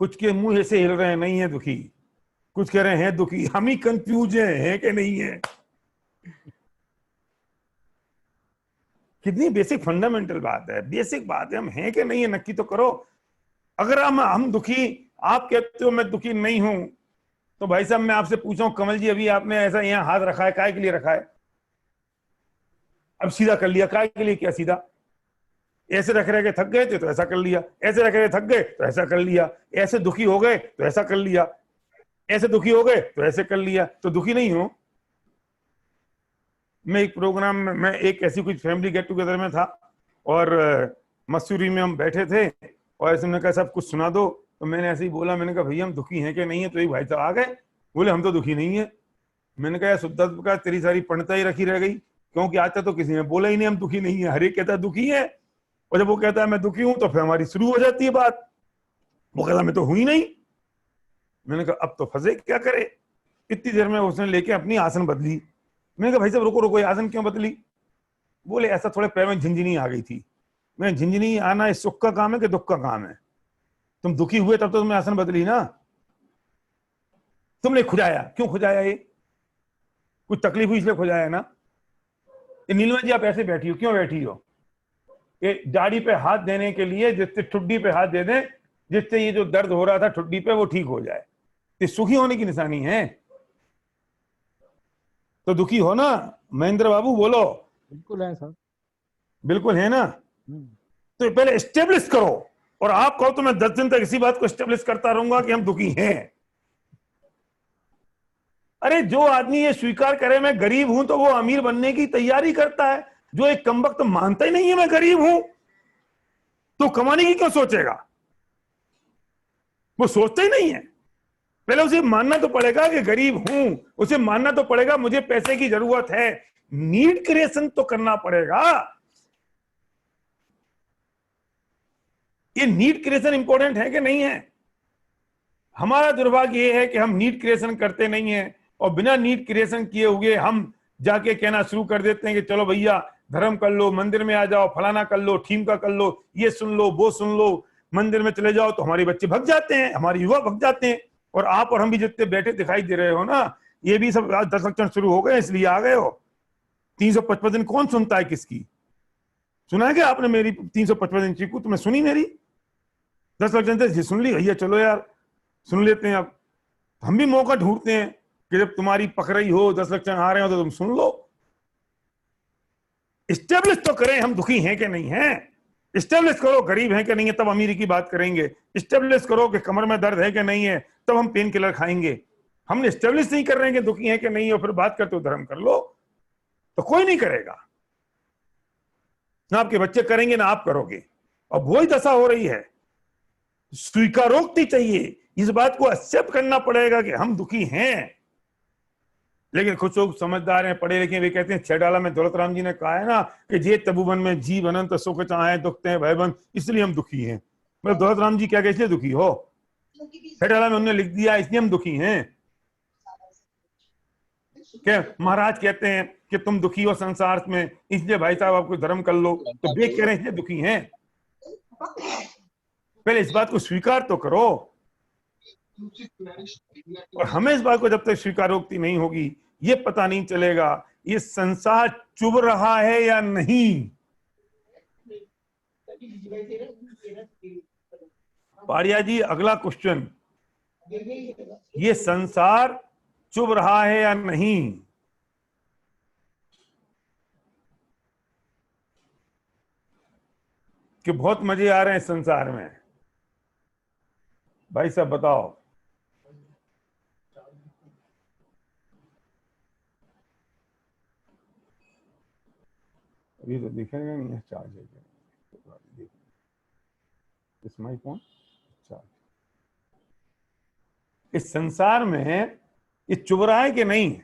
कुछ के मुंह ऐसे हिल रहे हैं नहीं है दुखी, कुछ कह रहे हैं दुखी। हम ही कंफ्यूज हैं कि नहीं है। कितनी बेसिक फंडामेंटल बात है, बेसिक बात है। हम हैं कि नहीं है नक्की तो करो। अगर हम दुखी, आप कहते हो मैं दुखी नहीं हूं, तो भाई साहब मैं आपसे पूछा हूं, कमल जी अभी आपने ऐसा यहां हाथ रखा है, काय के लिए रखा है? अब सीधा कर लिया, काय के लिए किया सीधा? ऐसे रख रह के थक गए थे तो ऐसा कर लिया, ऐसे रख रहे थक गए तो ऐसा कर लिया, ऐसे दुखी हो गए तो ऐसा कर लिया, ऐसे दुखी हो गए तो ऐसे कर लिया, तो दुखी नहीं हो। मैं एक प्रोग्राम में, मैं एक ऐसी कुछ फैमिली गेट टुगेदर में था और मसूरी में हम बैठे थे और ऐसे उन्होंने कहा सब कुछ सुना दो, तो मैंने ऐसे ही बोला, मैंने कहा भैया हम दुखी हैं कि नहीं है? तो एक भाई साहब आ गए, बोले हम तो दुखी नहीं है। मैंने कहा शुद्ध का तेरी सारी पंडिता ही रखी रह गई, क्योंकि आज तक तो किसी ने बोला ही नहीं हम दुखी नहीं है, हर एक कहता है दुखी है, और जब वो कहता है मैं दुखी हूं तो फिर हमारी शुरू हो जाती है बात, वो कहता मैं तो हुई नहीं। मैंने कहा अब तो फंसे, क्या करे। इतनी देर में उसने लेके अपनी आसन बदली। मैंने कहा भाई साहब रुको रुको, ये आसन क्यों बदली? बोले ऐसा थोड़े पैर में झिंझनी आ गई थी। मैं झिंझनी आना इस सुख का काम है कि दुख का काम है? तुम दुखी हुए तब तो तुमने आसन बदली ना, तुमने खुजाया। क्यों खुजाया? ये कुछ तकलीफ हुई इसलिए खुजाया ना। नीलमा जी आप ऐसे बैठी हो, क्यों बैठी हो? ये दाढ़ी पे हाथ देने के लिए, जिससे ठुड्डी पे हाथ दे दें, जिससे ये जो दर्द हो रहा था ठुड्डी पे वो ठीक हो जाए, ये सुखी होने की निशानी है। तो दुखी हो ना महेंद्र बाबू, बोलो। बिल्कुल है सर। बिल्कुल है ना। तो पहले एस्टेब्लिश करो, और आप कहो तो मैं 10 दिन तक इसी बात को एस्टेब्लिश करता रहूंगा कि हम दुखी हैं। अरे जो आदमी ये स्वीकार करे मैं गरीब हूं तो वो अमीर बनने की तैयारी करता है। जो एक कमबख्त मानता ही नहीं है मैं गरीब हूं, तो कमाने की क्यों सोचेगा? वो सोचता ही नहीं है। पहले उसे मानना तो पड़ेगा कि गरीब हूं, उसे मानना तो पड़ेगा मुझे पैसे की जरूरत है, नीड क्रिएशन तो करना पड़ेगा। ये नीड क्रिएशन इंपॉर्टेंट है कि नहीं है? हमारा दुर्भाग्य ये है कि हम नीड क्रिएशन करते नहीं है, और बिना नीड क्रिएशन किए हुए हम जाके कहना शुरू कर देते हैं कि चलो भैया धर्म कर लो, मंदिर में आ जाओ, फलाना कर लो, ठीमका कर लो, ये सुन लो, वो सुन लो, मंदिर में चले जाओ। तो हमारे बच्चे भग जाते हैं, हमारे युवा भग जाते हैं। और आप और हम भी जितने बैठे दिखाई दे रहे हो ना, ये भी सब 10 लक्षण शुरू हो गए इसलिए आ गए हो। 355 दिन कौन सुनता है किसकी? सुना है क्या आपने मेरी 355 दिन चीकू? तुम्हें सुनी मेरी? 10 लक्षण थे, सुन ली भैया, चलो यार सुन लेते हैं। अब हम भी मौका ढूंढते हैं कि जब तुम्हारी पकड़ई हो, 10 लक्षण आ रहे हो तो तुम सुन लो। इस्टेब्लिश तो करें हम दुखी हैं कि नहीं हैं। इस्टेब्लिश करो गरीब हैं कि नहीं है, तब अमीरी की बात करेंगे। इस्टेब्लिश करो कि कमर में दर्द है कि नहीं है, तब हम पेन किलर खाएंगे। हमने इस्टेब्लिश नहीं कर रहे हैं कि दुखी हैं कि नहीं हो, फिर बात करते हो धर्म कर लो, तो कोई नहीं करेगा। ना आपके बच्चे करेंगे ना आप करोगे। अब वही दशा हो रही है। स्वीकारोक्ति चाहिए, इस बात को एक्सेप्ट करना पड़ेगा कि हम दुखी हैं। लेकिन कुछ लोग समझदार हैं, पढ़े लिखे, वे कहते हैं 6 डाला में दौलत राम जी ने कहा है ना कि जे तबुबन में जीव अनंत सुख चाहे दुखते हैं भयबन, इसलिए हम दुखी हैं। मतलब दौलत राम जी क्या कहते हैं दुखी हो? 6 डाला में उन्होंने लिख दिया इसलिए हम दुखी हैं। क्या महाराज कहते हैं कि तुम दुखी हो संसार में, इसलिए भाई साहब आपको धर्म कर लो, तो वे कह रहे हैं इसलिए दुखी हैं। पहले इस बात को स्वीकार तो करो। और हमें इस बात को जब तक स्वीकारोक्ति नहीं होगी, ये पता नहीं चलेगा ये संसार चुभ रहा है या नहीं। पारिया जी अगला क्वेश्चन, ये संसार चुभ रहा है या नहीं? कि बहुत मजे आ रहे हैं संसार में? भाई साहब बताओ। अभी तो दिखेगा नहीं है, चार्ज है इस माई फोन चार्ज। इस संसार में ये चुभ रहा है कि नहीं?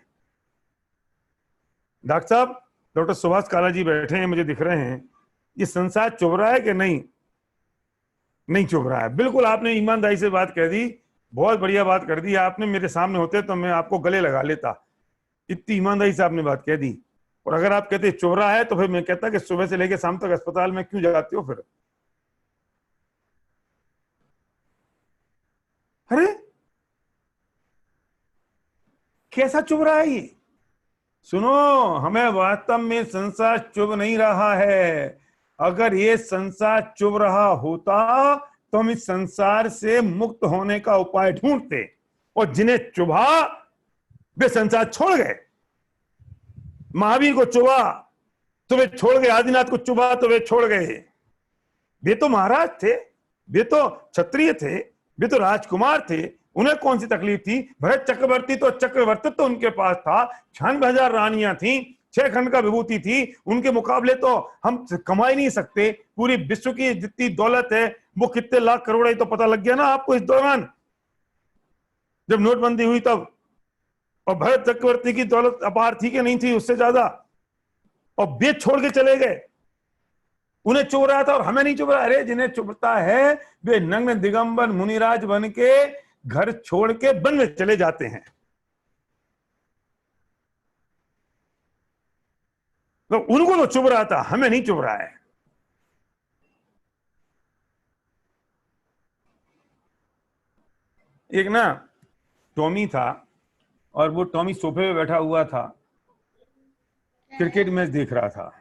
डॉक्टर साहब, डॉक्टर सुभाष काला जी बैठे हैं, मुझे दिख रहे हैं। ये संसार चुभ रहा है कि नहीं? नहीं चुभ रहा है। बिल्कुल आपने ईमानदारी से बात कह दी, बहुत बढ़िया बात कर दी आपने। मेरे सामने होते तो मैं आपको गले लगा लेता, इतनी ईमानदारी से आपने बात कह दी। और अगर आप कहते चुभ रहा है तो फिर मैं कहता कि सुबह से लेकर शाम तक अस्पताल में क्यों जाते हो फिर? अरे कैसा चुभ रहा है ये? सुनो, हमें वास्तव में संसार चुभ नहीं रहा है। अगर ये संसार चुभ रहा होता तो हम इस संसार से मुक्त होने का उपाय ढूंढते, और जिन्हें चुभा वे संसार छोड़ गए। महावीर को चुभा, तो वे छोड़ गए, आदिनाथ को चुभा तो वे छोड़ गए। वे तो महाराज थे, वे तो क्षत्रिय थे, वे तो राजकुमार थे, उन्हें कौन सी तकलीफ थी? भरत चक्रवर्ती तो चक्रवर्तित्व तो उनके पास था, 96,000 रानियां थी, 6 खंड का विभूति थी, उनके मुकाबले तो हम कमा ही नहीं सकते। पूरी विश्व की जितनी दौलत है वो कितने लाख करोड़ है तो पता लग गया ना आपको इस दौरान जब नोटबंदी हुई तब। और भरत चक्रवर्ती की दौलत अपार थी कि नहीं थी, उससे ज्यादा। और वे छोड़ के चले गए, उन्हें चुभ रहा था और हमें नहीं चुभ रहा। अरे जिन्हें चुभता है वे नग्न दिगंबर मुनिराज बन के घर छोड़ के वन में चले जाते हैं। तो उनको तो चुभ रहा था, हमें नहीं चुभ रहा है। एक ना टॉमी था और वो टॉमी सोफे पे बैठा हुआ था, क्रिकेट मैच देख रहा था।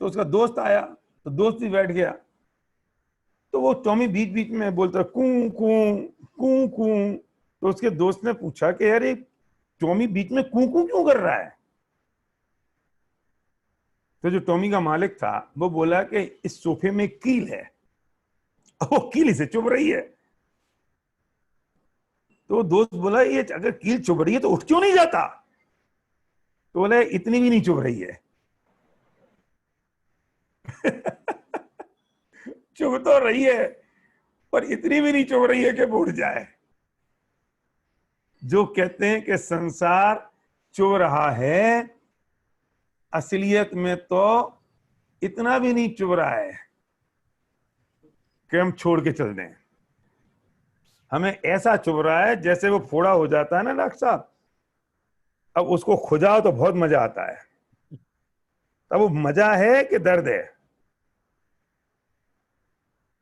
तो उसका दोस्त आया तो दोस्त भी बैठ गया। तो वो टॉमी बीच बीच में बोलता कूं कूं कूं कूं। तो उसके दोस्त ने पूछा कि यार ये टॉमी बीच में कूं कूं क्यों कर रहा है? तो जो टॉमी का मालिक था वो बोला कि इस सोफे में कील है, वो कील इसे चुभ रही है। तो दोस्त बोला ये अगर कील चुभ रही है तो उठ क्यों नहीं जाता? तो बोले इतनी भी नहीं चुभ रही है। चुभ तो रही है पर इतनी भी नहीं चुभ रही है कि उठ जाए। जो कहते हैं कि संसार चुभ रहा है, असलियत में तो इतना भी नहीं चुभ रहा है कि हम छोड़ के चल दें। हमें ऐसा चुभ रहा है जैसे वो फोड़ा हो जाता है ना डॉक्टर साहब, अब उसको खुजाओ तो बहुत मजा आता है। तब वो मजा है कि दर्द है?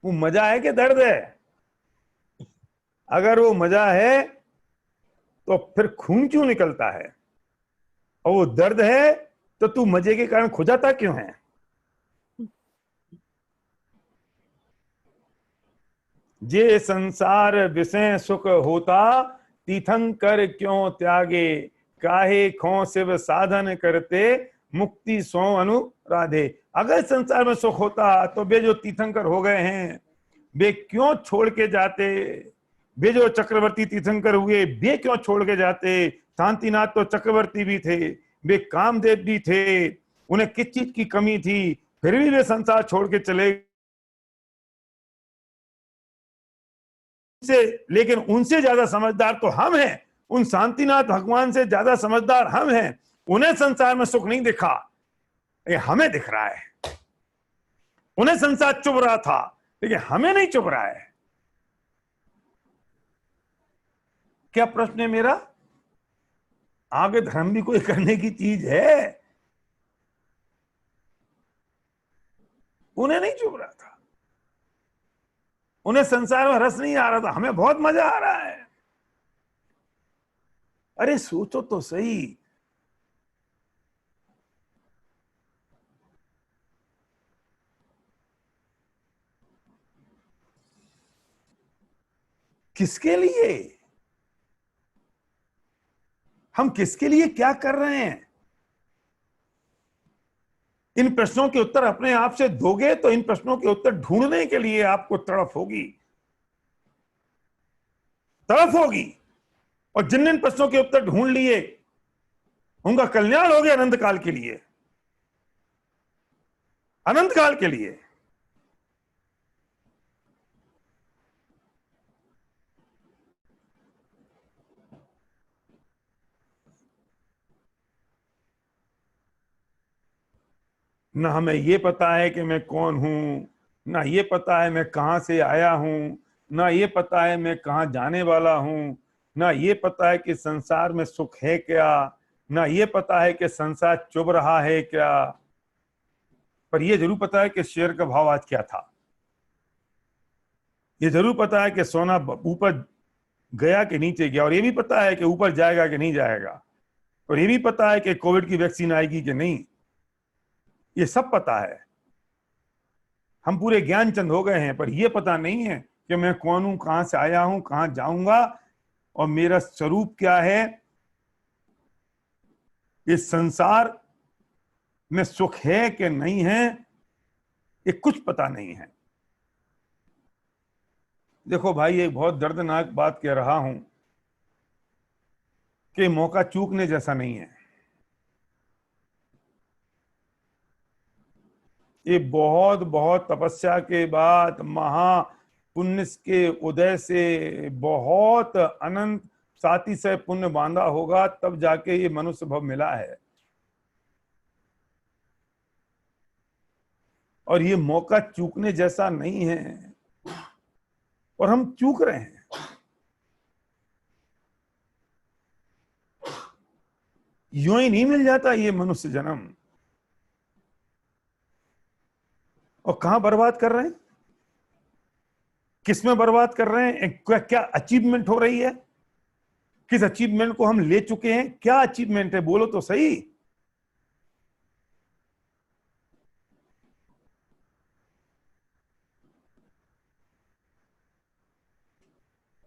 वो मजा है कि दर्द है? अगर वो मजा है तो फिर खून क्यों निकलता है? और वो दर्द है तो तू मजे के कारण खुजाता क्यों है? जे संसार विषय सुख होता, तीर्थंकर क्यों त्यागे, काहे खो शिव साधन करते, मुक्ति सो अनुराधे। अगर संसार में सुख होता तो वे जो तीर्थंकर हो गए हैं वे क्यों छोड़ के जाते? वे जो चक्रवर्ती तीर्थंकर हुए वे क्यों छोड़ के जाते? शांतिनाथ तो चक्रवर्ती भी थे, वे कामदेव भी थे, उन्हें किस चीज की कमी थी, फिर भी वे संसार छोड़ के चले। लेकिन उनसे ज्यादा समझदार तो हम हैं, उन शांतिनाथ भगवान से ज्यादा समझदार हम हैं। उन्हें संसार में सुख नहीं दिखा, ये हमें दिख रहा है। उन्हें संसार चुभ रहा था लेकिन हमें नहीं चुभ रहा है। क्या प्रश्न है मेरा? आगे धर्म भी कोई करने की चीज है? उन्हें नहीं चुभ रहा था, उन्हें संसार में रस नहीं आ रहा था, हमें बहुत मजा आ रहा है। अरे सोचो तो सही, किसके लिए, हम किसके लिए क्या कर रहे हैं? इन प्रश्नों के उत्तर अपने आप से दोगे तो इन प्रश्नों के उत्तर ढूंढने के लिए आपको तड़फ होगी, तड़फ होगी। और जिन इन प्रश्नों के उत्तर ढूंढ लिए उनका कल्याण हो गया अनंत काल के लिए, अनंत काल के लिए। ना हमें ये पता है कि मैं कौन हूं, ना ये पता है मैं कहां से आया हूं, ना ये पता है मैं कहां जाने वाला हूं, ना ये पता है कि संसार में सुख है क्या, ना ये पता है कि संसार चुभ रहा है क्या। पर ये जरूर पता है कि शेयर का भाव आज क्या था। ये जरूर पता है कि सोना ऊपर गया कि नीचे गया, और ये भी पता है कि ऊपर जाएगा कि नहीं जाएगा, और ये भी पता है कि कोविड की वैक्सीन आएगी कि नहीं। ये सब पता है। हम पूरे ज्ञान चंद हो गए हैं, पर यह पता नहीं है कि मैं कौन हूं, कहां से आया हूं, कहां जाऊंगा और मेरा स्वरूप क्या है। इस संसार में सुख है कि नहीं है, ये कुछ पता नहीं है। देखो भाई, एक बहुत दर्दनाक बात कह रहा हूं कि मौका चूकने जैसा नहीं है। ये बहुत बहुत तपस्या के बाद, महा पुण्य के उदय से, बहुत अनंत साथी से पुण्य बांधा होगा, तब जाके ये मनुष्य भव मिला है। और ये मौका चूकने जैसा नहीं है, और हम चूक रहे हैं। यूं ही नहीं मिल जाता ये मनुष्य जन्म। और कहां बर्बाद कर रहे हैं, किसमें बर्बाद कर रहे हैं, क्या अचीवमेंट हो रही है, किस अचीवमेंट को हम ले चुके हैं, क्या अचीवमेंट है, बोलो तो सही।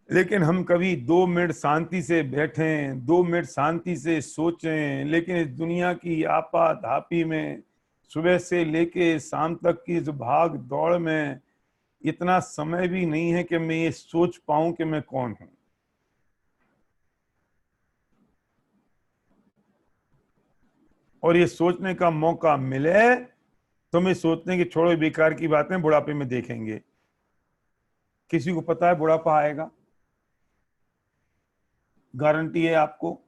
लेकिन हम कभी 2 मिनट शांति से बैठें, 2 मिनट शांति से सोचें, लेकिन इस दुनिया की आपाधापी में, सुबह से लेके शाम तक की इस भाग दौड़ में, इतना समय भी नहीं है कि मैं ये सोच पाऊं कि मैं कौन हूं। और ये सोचने का मौका मिले तो मैं सोचने की छोड़ो, बेकार की बातें बुढ़ापे में देखेंगे। किसी को पता है बुढ़ापा आएगा? गारंटी है आपको?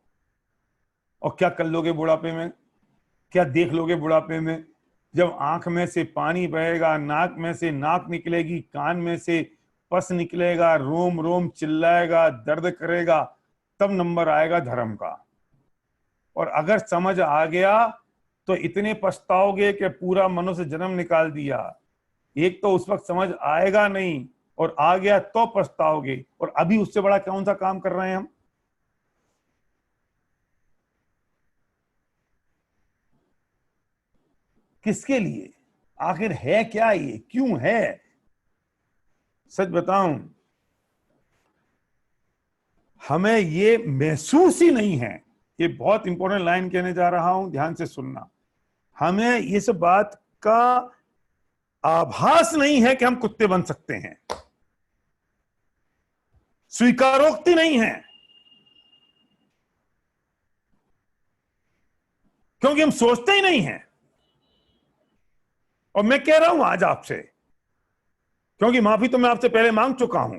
और क्या कर लोगे बुढ़ापे में, क्या देख लोगे बुढ़ापे में? जब आंख में से पानी बहेगा, नाक में से नाक निकलेगी, कान में से पस निकलेगा, रोम रोम चिल्लाएगा, दर्द करेगा, तब नंबर आएगा धर्म का। और अगर समझ आ गया तो इतने पछताओगे कि पूरा मनुष्य जन्म निकाल दिया। एक तो उस वक्त समझ आएगा नहीं, और आ गया तो पछताओगे। और अभी उससे बड़ा कौन सा काम कर रहे हैं हम? किसके लिए? आखिर है क्या ये, क्यों है? सच बताऊं, हमें ये महसूस ही नहीं है। ये बहुत इंपॉर्टेंट लाइन कहने जा रहा हूं, ध्यान से सुनना। हमें इस बात का आभास नहीं है कि हम कुत्ते बन सकते हैं, स्वीकारोक्ति नहीं है, क्योंकि हम सोचते ही नहीं हैं। और मैं कह रहा हूं आज आपसे, क्योंकि माफी तो मैं आपसे पहले मांग चुका हूं,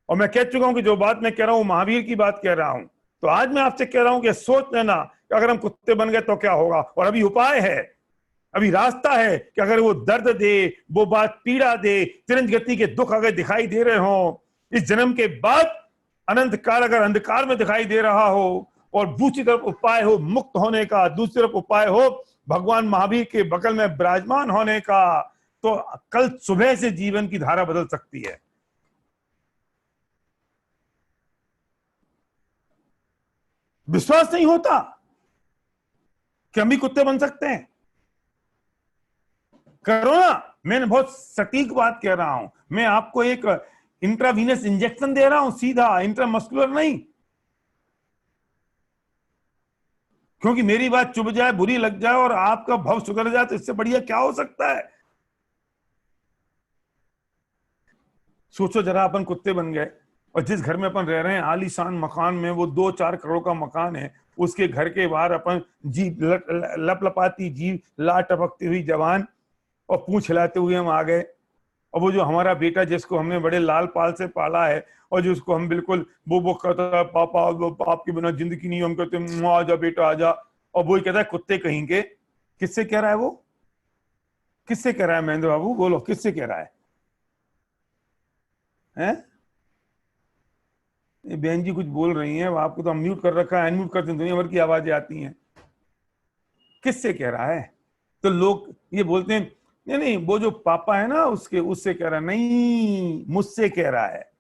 और मैं कह चुका हूं कि जो बात मैं कह रहा हूं महावीर की बात कह रहा हूं। तो आज मैं आपसे कह रहा हूं कि सोच लेना कि अगर हम कुत्ते बन गए तो क्या होगा। और अभी उपाय है, अभी रास्ता है कि अगर वो दर्द दे, वो बात पीड़ा दे, तिरंज गति के दुख अगर दिखाई दे रहे हो, इस जन्म के बाद अनंत काल अगर अंधकार में दिखाई दे रहा हो, और दूसरी तरफ उपाय हो मुक्त होने का, दूसरी तरफ उपाय हो भगवान महावीर के बगल में विराजमान होने का, तो कल सुबह से जीवन की धारा बदल सकती है। विश्वास नहीं होता कि हम भी कुत्ते बन सकते हैं? करो ना। मैंने बहुत सटीक बात कह रहा हूं। मैं आपको एक इंट्रावीनस इंजेक्शन दे रहा हूं, सीधा, इंट्रामस्कुलर नहीं। क्योंकि मेरी बात चुभ जाए, बुरी लग जाए और आपका भव सुधर जाए, तो इससे बढ़िया क्या हो सकता है? सोचो जरा, अपन कुत्ते बन गए, और जिस घर में अपन रह रहे हैं आलीशान मकान में, वो 2-4 करोड़ का मकान है, उसके घर के बाहर अपन जीभ लपलपाती जीभ, लाट टपकती हुई जवान और पूंछ हिलाते हुए हम आ गए। और वो जो हमारा बेटा जिसको हमने बड़े लाल पाल से पाला है, और जिसको हम बिल्कुल वो कहता है पापा, वो बाप के बिना जिंदगी नहीं, हम कहते हैं आजा बेटा आजा, और वो ही कहता है कुत्ते कहेंगे। किससे कह रहा है वो? किससे कह रहा है महेंद्र बाबू, बोलो किससे कह रहा है? ये बहन जी कुछ बोल रही हैं, आपको तो अनम्यूट कर रखा है, अनम्यूट करते दुनिया भर की आवाजें आती हैं। किससे कह रहा है? तो लोग ये बोलते हैं नहीं नहीं, वो जो पापा है ना उससे कह रहा है। नहीं, मुझसे कह रहा है।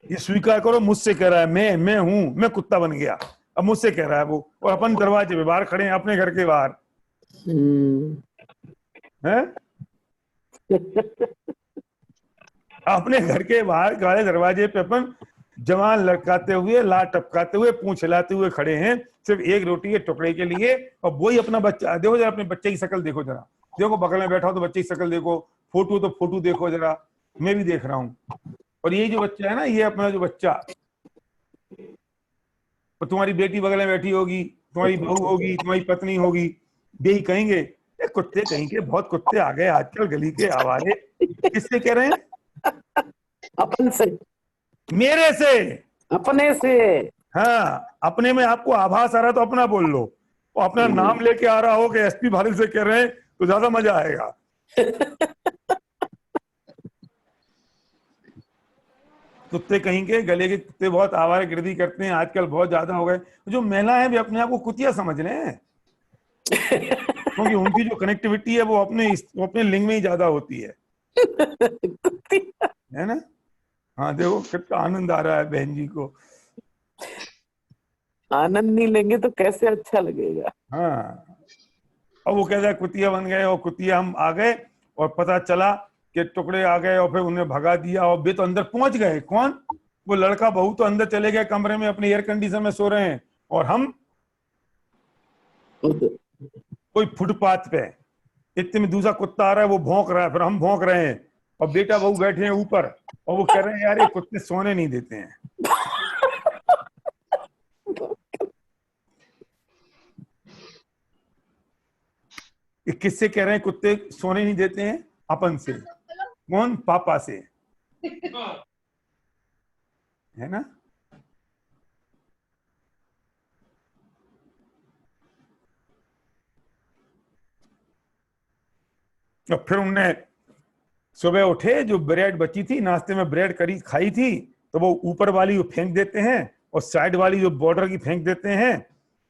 ये स्वीकार करो, मुझसे कह रहा है। मैं हूं, मैं कुत्ता बन गया, अब मुझसे कह रहा है वो। और अपन दरवाजे पे बाहर खड़े हैं, अपने घर के बाहर हैं, अपने घर के बाहर काले दरवाजे पे अपन जवान लड़काते हुए, ला टपकाते हुए, पूंछ हिलाते हुए खड़े हैं सिर्फ एक रोटी के टुकड़े के लिए। और वही अपना बच्चा, देखो जरा अपने बच्चे की शक्ल देखो जरा, देखो बगल में बैठा हो तो बच्चे की शक्ल देखो, फोटो तो फोटो देखो जरा, मैं भी देख रहा हूं। और ये जो बच्चा है ना, ये अपना जो बच्चा, तो तुम्हारी बेटी बगल में बैठी होगी, तुम्हारी बहू होगी, तुम्हारी पत्नी होगी, यही कहेंगे ये कुत्ते कहीं के, बहुत कुत्ते आ गए आजकल गली के आवारे। किससे कह रहे हैं? अपन से, मेरे से, अपने से। हाँ, अपने में आपको आभास आ रहा तो अपना बोल लो, और अपना नाम लेके आ रहा हो कि एसपी भारिल से कह रहे हैं तो ज्यादा मजा आएगा। कुत्ते कहीं के, गले के कुत्ते बहुत आवारागर्दी करते हैं आजकल, बहुत ज्यादा हो गए। जो महिला है भी अपने आप को कुतिया समझ रहे हैं, क्योंकि उनकी जो कनेक्टिविटी है वो अपने लिंग में ही ज्यादा होती है ना। हाँ देखो कितना आनंद आ रहा है बहन जी को। आनंद नहीं लेंगे तो कैसे अच्छा लगेगा। हाँ, और वो कहता है कुतिया बन गए, और कुतिया हम आ गए और पता चला कि टुकड़े आ गए, और फिर उन्हें भगा दिया, और वे तो अंदर पहुंच गए। कौन? वो लड़का बहू तो अंदर चले गए कमरे में, अपने एयर कंडीशन में सो रहे हैं, और हम कोई फुटपाथ पे, इतने में दूसरा कुत्ता आ रहा है, वो भौंक रहा है, फिर हम भौंक रहे हैं, और बेटा बहू बैठे हैं ऊपर, और वो कह रहे हैं यार ये कुत्ते सोने नहीं देते हैं। ये किससे कह रहे हैं कुत्ते सोने नहीं देते हैं? अपन से। कौन? पापा से, है ना। और फिर उनने सुबह उठे, जो ब्रेड बची थी, नाश्ते में ब्रेड करी खाई थी, तो वो ऊपर वाली वो फेंक देते हैं, और साइड वाली जो बॉर्डर की फेंक देते हैं,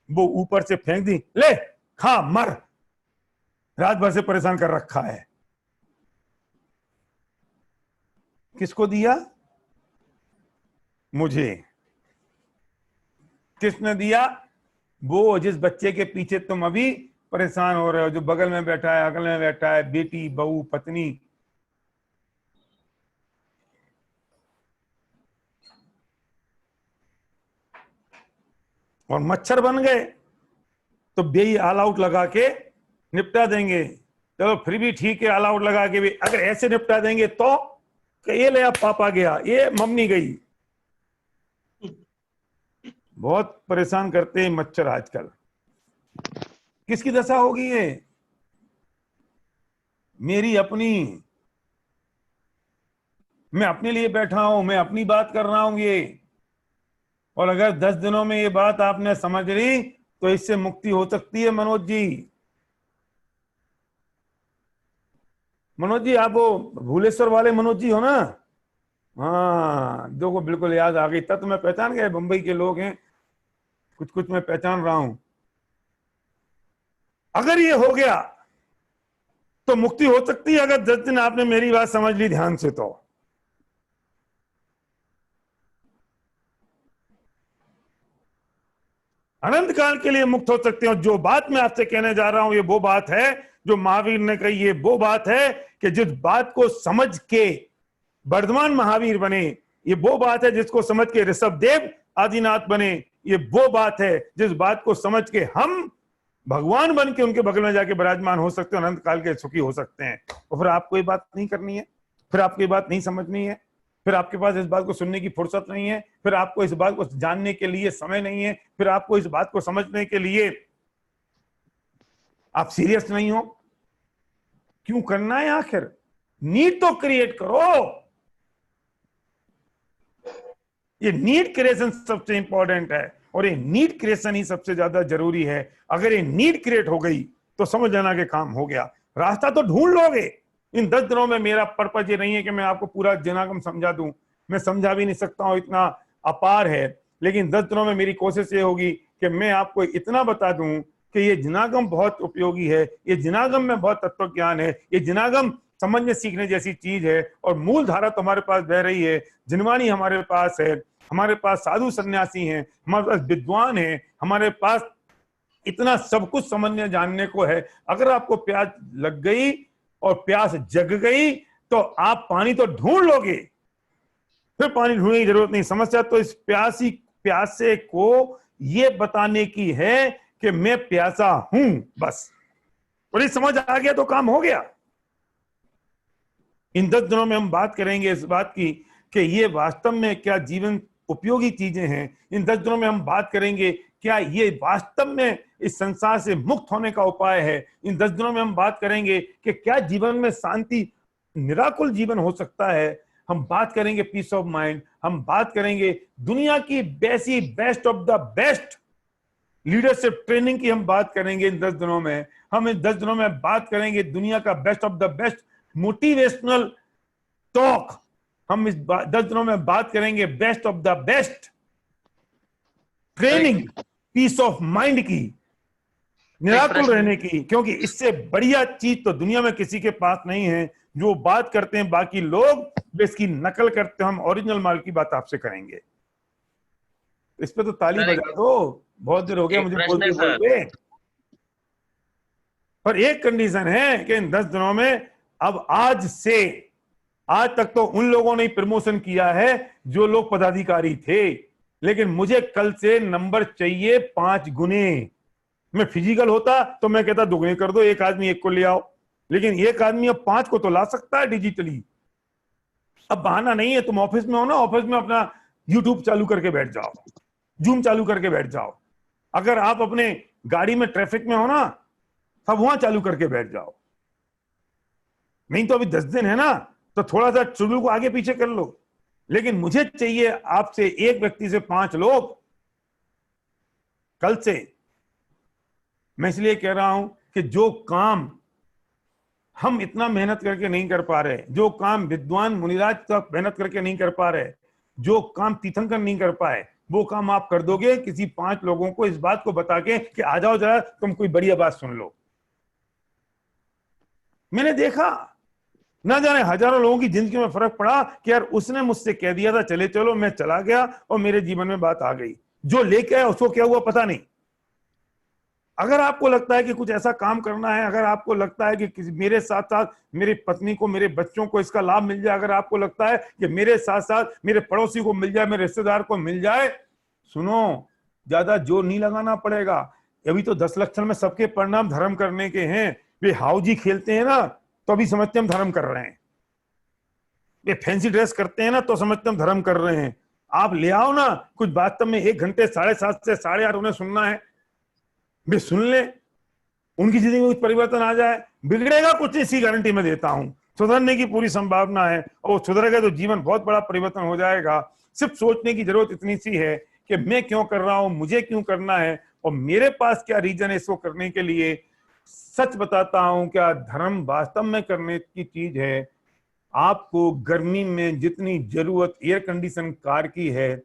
वो ऊपर से फेंक दी, ले खा मर, रात भर से परेशान कर रखा है। किसको दिया? मुझे। किसने दिया? वो जिस बच्चे के पीछे तुम अभी परेशान हो रहे हो, जो बगल में बैठा है, अगल में बैठा है, बेटी, बहू, पत्नी। और मच्छर बन गए तो बेई ऑल आउट लगा के निपटा देंगे। चलो फिर भी ठीक है, ऑल आउट लगा के भी अगर ऐसे निपटा देंगे तो ये ले, अब पापा गया, ये मम्मी गई। बहुत परेशान करते हैं मच्छर आजकल। किसकी दशा होगी ये? मेरी अपनी। मैं अपने लिए बैठा हूं, मैं अपनी बात कर रहा हूं ये। और अगर 10 दिनों में ये बात आपने समझ ली तो इससे मुक्ति हो सकती है। मनोज जी, मनोज जी आप वो भूलेश्वर वाले मनोज जी हो ना? हाँ देखो, बिल्कुल याद आ गई। तब तो मैं पहचान गया, बंबई के लोग हैं, कुछ कुछ मैं पहचान रहा हूं। अगर ये हो गया तो मुक्ति हो सकती है, अगर 10 दिन आपने मेरी बात समझ ली ध्यान से तो। अनंत काल के लिए मुक्त हो सकते हो। जो बात मैं आपसे कहने जा रहा हूं, ये वो बात है जो महावीर ने कही। ये वो बात है कि जिस बात को समझ के वर्धमान महावीर बने, ये वो बात है जिसको समझ के ऋषभदेव आदिनाथ बने। ये वो बात है जिस बात को समझ के हम भगवान बन के उनके बगल में जाके विराजमान हो सकते हैं, अनंत काल के सुखी हो सकते हैं। तो फिर आपको ये बात नहीं करनी है, फिर आपको ये बात नहीं समझनी है, फिर आपके पास इस बात को सुनने की फुर्सत नहीं है, फिर आपको इस बात को जानने के लिए समय नहीं है, फिर आपको इस बात को समझने के लिए आप सीरियस नहीं हो। क्यों करना है आखिर? नीड तो क्रिएट करो। ये नीड क्रिएशन सबसे इंपॉर्टेंट है, और ये नीड क्रिएशन ही सबसे ज्यादा जरूरी है। अगर ये नीड क्रिएट हो गई तो समझ लेना कि काम हो गया। रास्ता तो ढूंढ लोगे। इन 10 दिनों में मेरा पर्पज ये नहीं है कि मैं आपको पूरा जनागम समझा दूं, मैं समझा भी नहीं सकता हूं, इतना अपार है। लेकिन 10 दिनों में मेरी कोशिश ये होगी कि मैं आपको इतना बता दूं कि ये जनागम बहुत उपयोगी है, ये जनागम में बहुत तत्व ज्ञान है, ये जनागम समझने सीखने जैसी चीज है। और मूल धारा तो हमारे पास बह रही है, जिनवाणी हमारे पास है, हमारे पास साधु सन्यासी हैं, हमारे पास विद्वान हैं, हमारे पास इतना सब कुछ समझने जानने को है। अगर आपको प्यास लग गई और प्यास जग गई तो आप पानी तो ढूंढ लोगे, फिर पानी ढूंढने की जरूरत नहीं। समस्या तो इस प्यासे को ये बताने की है कि मैं प्यासा हूं, बस। और ये समझ आ गया तो काम हो गया। इन 10 दिनों में हम बात करेंगे इस बात की कि ये वास्तव में क्या जीवन उपयोगी चीजें हैं। इन 10 दिनों में हम बात करेंगे क्या ये वास्तव में इस संसार से मुक्त होने का उपाय है। इन 10 दिनों में हम बात करेंगे कि क्या जीवन में शांति, निराकुल जीवन हो सकता है। हम बात करेंगे पीस ऑफ माइंड। हम बात करेंगे दुनिया की best of the best leadership training की हम बात करेंगे इन 10 दिनों में। हम इन 10 दिनों में बात करेंगे दुनिया का best of the best motivational talk. हम इस 10 दिनों में बात करेंगे best of the best training peace of mind की, निराकुल रहने की, क्योंकि इससे बढ़िया चीज तो दुनिया में किसी के पास नहीं है। जो बात करते हैं बाकी लोग, वे इसकी नकल करते हैं। हम ओरिजिनल माल की बात आपसे करेंगे। इस पे तो ताली बजा दो, बहुत देर हो गया मुझे बोलते बोलते। पर एक कंडीशन है कि इन 10 दिनों में, अब आज तक तो उन लोगों ने प्रमोशन किया है जो लोग पदाधिकारी थे, लेकिन मुझे कल से नंबर चाहिए 5 गुने। मैं फिजिकल होता तो मैं कहता दुगने कर दो, एक आदमी एक को ले आओ, लेकिन एक आदमी अब 5 को तो ला सकता है डिजिटली। अब बहाना नहीं है। तुम ऑफिस में हो ना, ऑफिस में अपना यूट्यूब चालू करके बैठ जाओ, जूम चालू करके बैठ जाओ। अगर आप अपने गाड़ी में ट्रैफिक में हो ना, तब वहां चालू करके बैठ जाओ। नहीं तो अभी 10 दिन है ना, तो थोड़ा सा शेड्यूल को आगे पीछे कर लो। लेकिन मुझे चाहिए आपसे एक व्यक्ति से 5 लोग कल से। मैं इसलिए कह रहा हूं कि जो काम हम इतना मेहनत करके नहीं कर पा रहे, जो काम विद्वान मुनिराज तक मेहनत करके नहीं कर पा रहे, जो काम तीर्थंकर नहीं कर पाए, वो काम आप कर दोगे किसी 5 लोगों को इस बात को बता के कि आ जाओ जरा तुम कोई बढ़िया बात सुन लो। मैंने देखा, ना जाने हजारों लोगों की जिंदगी में फर्क पड़ा कि यार उसने मुझसे कह दिया था चले चलो, मैं चला गया और मेरे जीवन में बात आ गई। जो लेके आया उसको क्या हुआ पता नहीं। अगर आपको लगता है कि कुछ ऐसा काम करना है, अगर आपको लगता है कि मेरे साथ साथ मेरी पत्नी को, मेरे बच्चों को इसका लाभ मिल जाए, अगर आपको लगता है कि मेरे साथ साथ मेरे पड़ोसी को मिल जाए, मेरे रिश्तेदार को मिल जाए, सुनो, ज्यादा जोर नहीं लगाना पड़ेगा। अभी तो 10 लक्षण में सबके परिणाम धर्म करने के हैं। वे हाउजी खेलते हैं ना तो अभी समझते हम धर्म कर रहे हैं। वे फैंसी ड्रेस करते हैं ना तो समझते हम धर्म कर रहे हैं। आप ले आओ ना कुछ वास्तव में 1 घंटे 7:30 से 8:30 उन्हें सुनना है, वे सुन ले, उनकी जिंदगी में कुछ परिवर्तन आ जाए। बिगड़ेगा कुछ, इसकी गारंटी मैं देता हूं। सुधरने की पूरी संभावना है, और वो सुधरेगा तो जीवन बहुत बड़ा परिवर्तन हो जाएगा। सिर्फ सोचने की जरूरत इतनी सी है कि मैं क्यों कर रहा हूं, मुझे क्यों करना है, और मेरे पास क्या रीजन है इसको करने के लिए। सच बताता हूं, क्या धर्म वास्तव में करने की चीज है। आपको गर्मी में जितनी जरूरत एयर कंडीशन कार की है,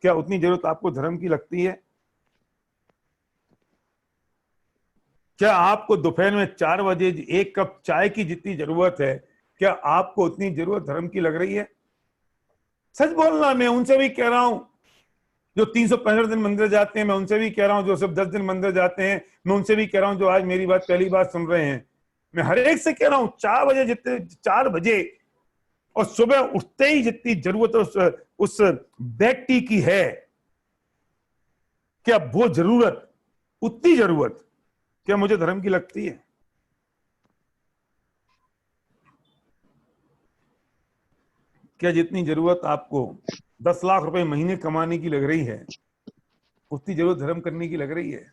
क्या उतनी जरूरत आपको धर्म की लगती है? क्या आपको दोपहर में 4 बजे 1 कप चाय की जितनी जरूरत है, क्या आपको उतनी जरूरत धर्म की लग रही है? सच बोलना, मैं उनसे भी कह रहा हूं जो 365 दिन मंदिर जाते हैं, मैं उनसे भी कह रहा हूं जो सिर्फ 10 दिन मंदिर जाते हैं, मैं उनसे भी कह रहा हूं जो आज मेरी बात पहली बार सुन रहे हैं। मैं हर एक से कह रहा हूं 4 बजे और सुबह उठते ही जितनी जरूरत उस व्यक्ति की है, क्या वो जरूरत, उतनी जरूरत क्या मुझे धर्म की लगती है? क्या जितनी जरूरत आपको 10 लाख रुपए महीने कमाने की लग रही है, उतनी जरूरत धर्म करने की लग रही है?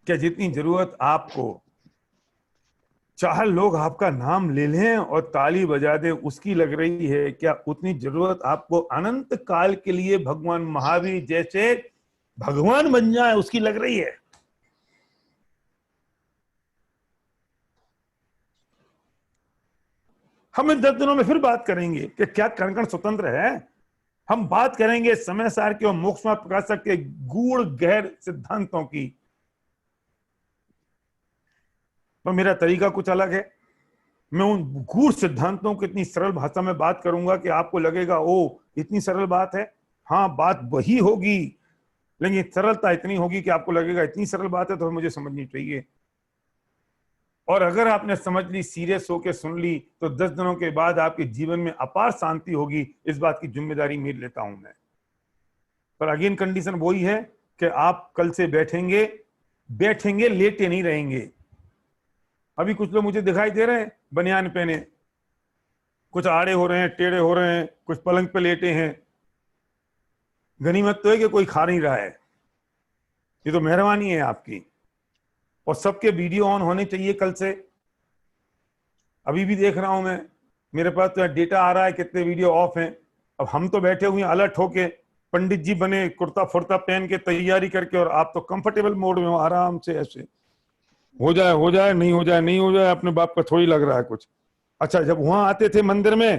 क्या जितनी जरूरत आपको, चाहे लोग आपका नाम ले लें और ताली बजा दें, उसकी लग रही है, क्या उतनी जरूरत आपको अनंत काल के लिए भगवान महावीर जैसे भगवान बन जाए उसकी लग रही है? हम इन 10 दिनों में फिर बात करेंगे कि क्या कण कण स्वतंत्र है। हम बात करेंगे समय सार के और मोक्ष में प्रकाशक के गूढ़ गहर सिद्धांतों की। पर मेरा तरीका कुछ अलग है। मैं उन गूढ़ सिद्धांतों की इतनी सरल भाषा में बात करूंगा कि आपको लगेगा ओ इतनी सरल बात है। हाँ, बात वही होगी, लेकिन सरलता इतनी होगी कि आपको लगेगा इतनी सरल बात है तो मुझे समझनी चाहिए। और अगर आपने समझ ली, सीरियस होकर सुन ली, तो 10 दिनों के बाद आपके जीवन में अपार शांति होगी। इस बात की जिम्मेदारी मेरी लेता हूं मैं। पर अगेन कंडीशन वही है कि आप कल से बैठेंगे, लेटे नहीं रहेंगे। अभी कुछ लोग मुझे दिखाई दे रहे हैं बनियान पहने, कुछ आड़े हो रहे हैं, टेढ़े हो रहे हैं, कुछ पलंग पे लेटे हैं। गनीमत तो है कि कोई खा नहीं रहा है, ये तो मेहरबानी है आपकी। और सबके वीडियो ऑन होने चाहिए कल से। अभी भी देख रहा हूं मैं, मेरे पास तो डेटा आ रहा है कितने वीडियो ऑफ हैं। अब हम तो बैठे हुए हैं अलर्ट होके, पंडित जी बने कुर्ता फुर्ता पहन के तैयारी करके, और आप तो कंफर्टेबल मोड में हो, आराम से ऐसे हो जाए नहीं हो जाए, अपने बाप का थोड़ी लग रहा है कुछ। अच्छा, जब वहां आते थे मंदिर में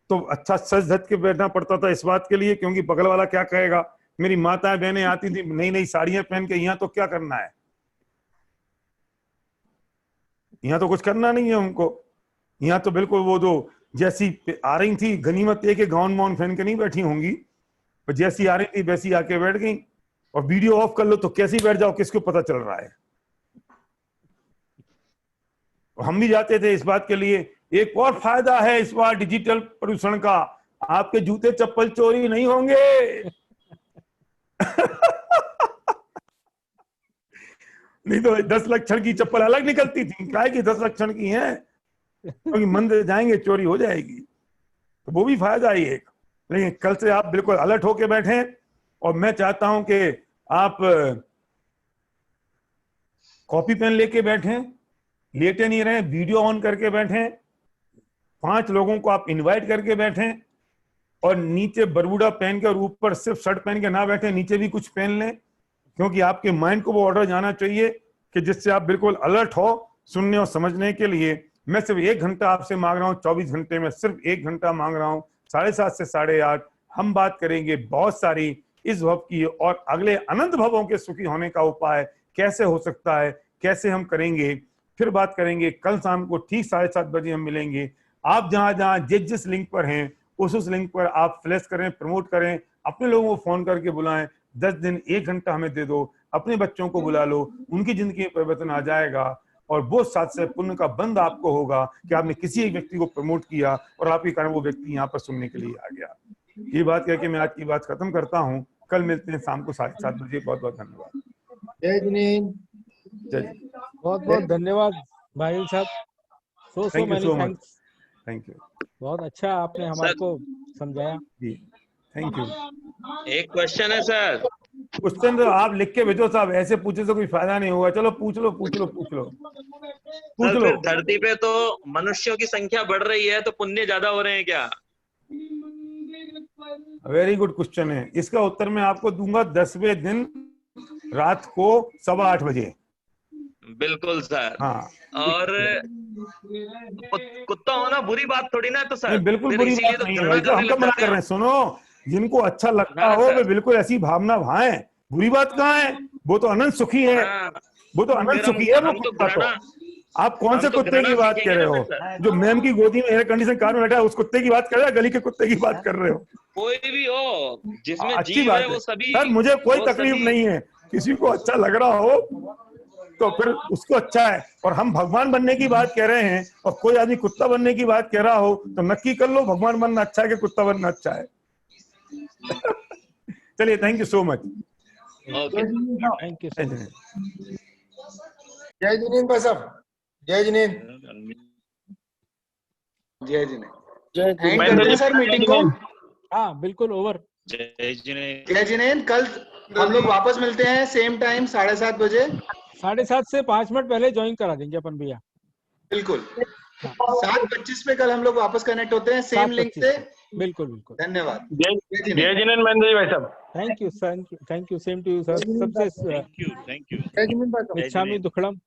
तो अच्छा सज धज के बैठना पड़ता था इस बात के लिए, क्योंकि बगल वाला क्या कहेगा। मेरी माताएं बहनें आती थी नई नई साड़ियां पहन के, यहाँ तो क्या करना है, यहाँ तो कुछ करना नहीं है उनको। यहाँ तो बिल्कुल वो जो जैसी आ रही थी, गनीमत एक गाउन वाउन पहन के नहीं बैठी होंगी, पर जैसी आ रही थी वैसी आके बैठ गई। और वीडियो ऑफ कर लो तो कैसी बैठ जाओ, किसको पता चल रहा है। हम भी जाते थे इस बात के लिए। एक और फायदा है इस बार डिजिटल प्रदूषण का, आपके जूते चप्पल चोरी नहीं होंगे। नहीं तो 10 लक्षण की चप्पल अलग निकलती थी, क्या है कि 10 लक्षण की हैं, क्योंकि मंदिर जाएंगे चोरी हो जाएगी, तो वो भी फायदा ही एक। लेकिन कल से आप बिल्कुल अलर्ट होके बैठें, और मैं चाहता हूं कि आप कॉपी पेन लेके बैठें, लेटे नहीं रहे, वीडियो ऑन करके बैठें, 5 लोगों को आप इनवाइट करके बैठें, और नीचे बरबूडा पहन के और ऊपर सिर्फ शर्ट पहन के ना बैठे, नीचे भी कुछ पहन लें, क्योंकि आपके माइंड को वो ऑर्डर जाना चाहिए कि जिससे आप बिल्कुल अलर्ट हो सुनने और समझने के लिए। मैं सिर्फ 1 घंटा आपसे मांग रहा हूं, 24 घंटे में सिर्फ 1 घंटा मांग रहा हूं, 7:30 से 8:30 हम बात करेंगे बहुत सारी इस भव की और अगले अनंत भवों के सुखी होने का उपाय कैसे हो सकता है, कैसे हम करेंगे, फिर बात करेंगे। कल शाम को ठीक 7:30 बजे हम मिलेंगे। आप जहां जिस लिंक पर हैं उस लिंक पर आप फ्लैश करें, प्रमोट करें, अपने लोगों को फोन करके बुलाएं। 10 दिन 1 घंटा हमें दे दो, अपने बच्चों को बुला लो, उनकी जिंदगी में परिवर्तन आ जाएगा। और वो साथ से पुण्य का बंद आपको होगा कि आपने किसी एक व्यक्ति को प्रमोट किया और आपके कारण वो व्यक्ति यहाँ पर सुनने के लिए आ गया। ये बात कह के मैं आज की बात खत्म करता हूँ। कल मिलते हैं शाम को 7:30 बजे। बहुत बहुत धन्यवाद। जय जिनेंद्र। जय। बहुत बहुत धन्यवाद भाई साहब। So many thanks. Thank you. बहुत अच्छा आपने हमारे को समझाया जी, थैंक यू। एक क्वेश्चन है सर। क्वेश्चन तो आप लिख के भेजो साहब, ऐसे पूछे से कोई फायदा नहीं होगा। चलो पूछ लो। सर फिर धरती पे तो मनुष्यों की संख्या बढ़ रही है, तो पुण्य ज्यादा हो रहे हैं क्या? वेरी गुड क्वेश्चन है। इसका उत्तर मैं आपको दूंगा 10वें दिन रात को 8:15 बजे। बिल्कुल सर। हाँ। और कुत्ता होना बुरी बात थोड़ी ना है तो सर। नहीं, बिल्कुल बुरी बात नहीं है भाई, तो हम तो मना कर रहे हैं। सुनो, जिनको अच्छा लगता हो वे बिल्कुल ऐसी भावना भाएं, बुरी बात कहाँ है। वो तो अनंत सुखी है, वो तो अनंत सुखी है। वो कुत्ता तो आप कौन से कुत्ते की बात कर रहे हो? जो मैम की गोदी में एयर कंडीशन कार में बैठा है उस कुत्ते की बात कर रहे हो, गली के कुत्ते की बात कर रहे हो? कोई भी हो जिसमें अच्छी जीव बात है वो सभी। सर, मुझे कोई तकलीफ नहीं है। किसी को अच्छा लग रहा हो तो फिर उसको अच्छा है। और हम भगवान बनने की बात कह रहे हैं, और कोई आदमी कुत्ता बनने की बात कह रहा हो तो नक्की कर लो भगवान बनना अच्छा है कि कुत्ता बनना अच्छा है। चलिए, thank you so much. Thank you sir. जय जिनेंद्र भाई साहब। जय जिनेंद्र। जय जिनेंद्र। एंड करते हैं सर मीटिंग को। हाँ बिल्कुल ओवर। जय जिनेंद्र। जय जिनेंद्र। कल हम लोग वापस मिलते हैं सेम टाइम 7:30 बजे। 7:30 से 5 मिनट पहले ज्वाइन करा देंगे अपन भैया। बिल्कुल। 7:25 पे कल हम लोग वापस कनेक्ट होते हैं सेम लिंक से। बिल्कुल बिल्कुल। धन्यवाद। जय जिनेंद्र महेंद्र जी भाई साहब। Thank you same to you sir. सबसे थैंक यू। जय जिनेंद्र भाई साहब। मिच्छामि दुक्कडम।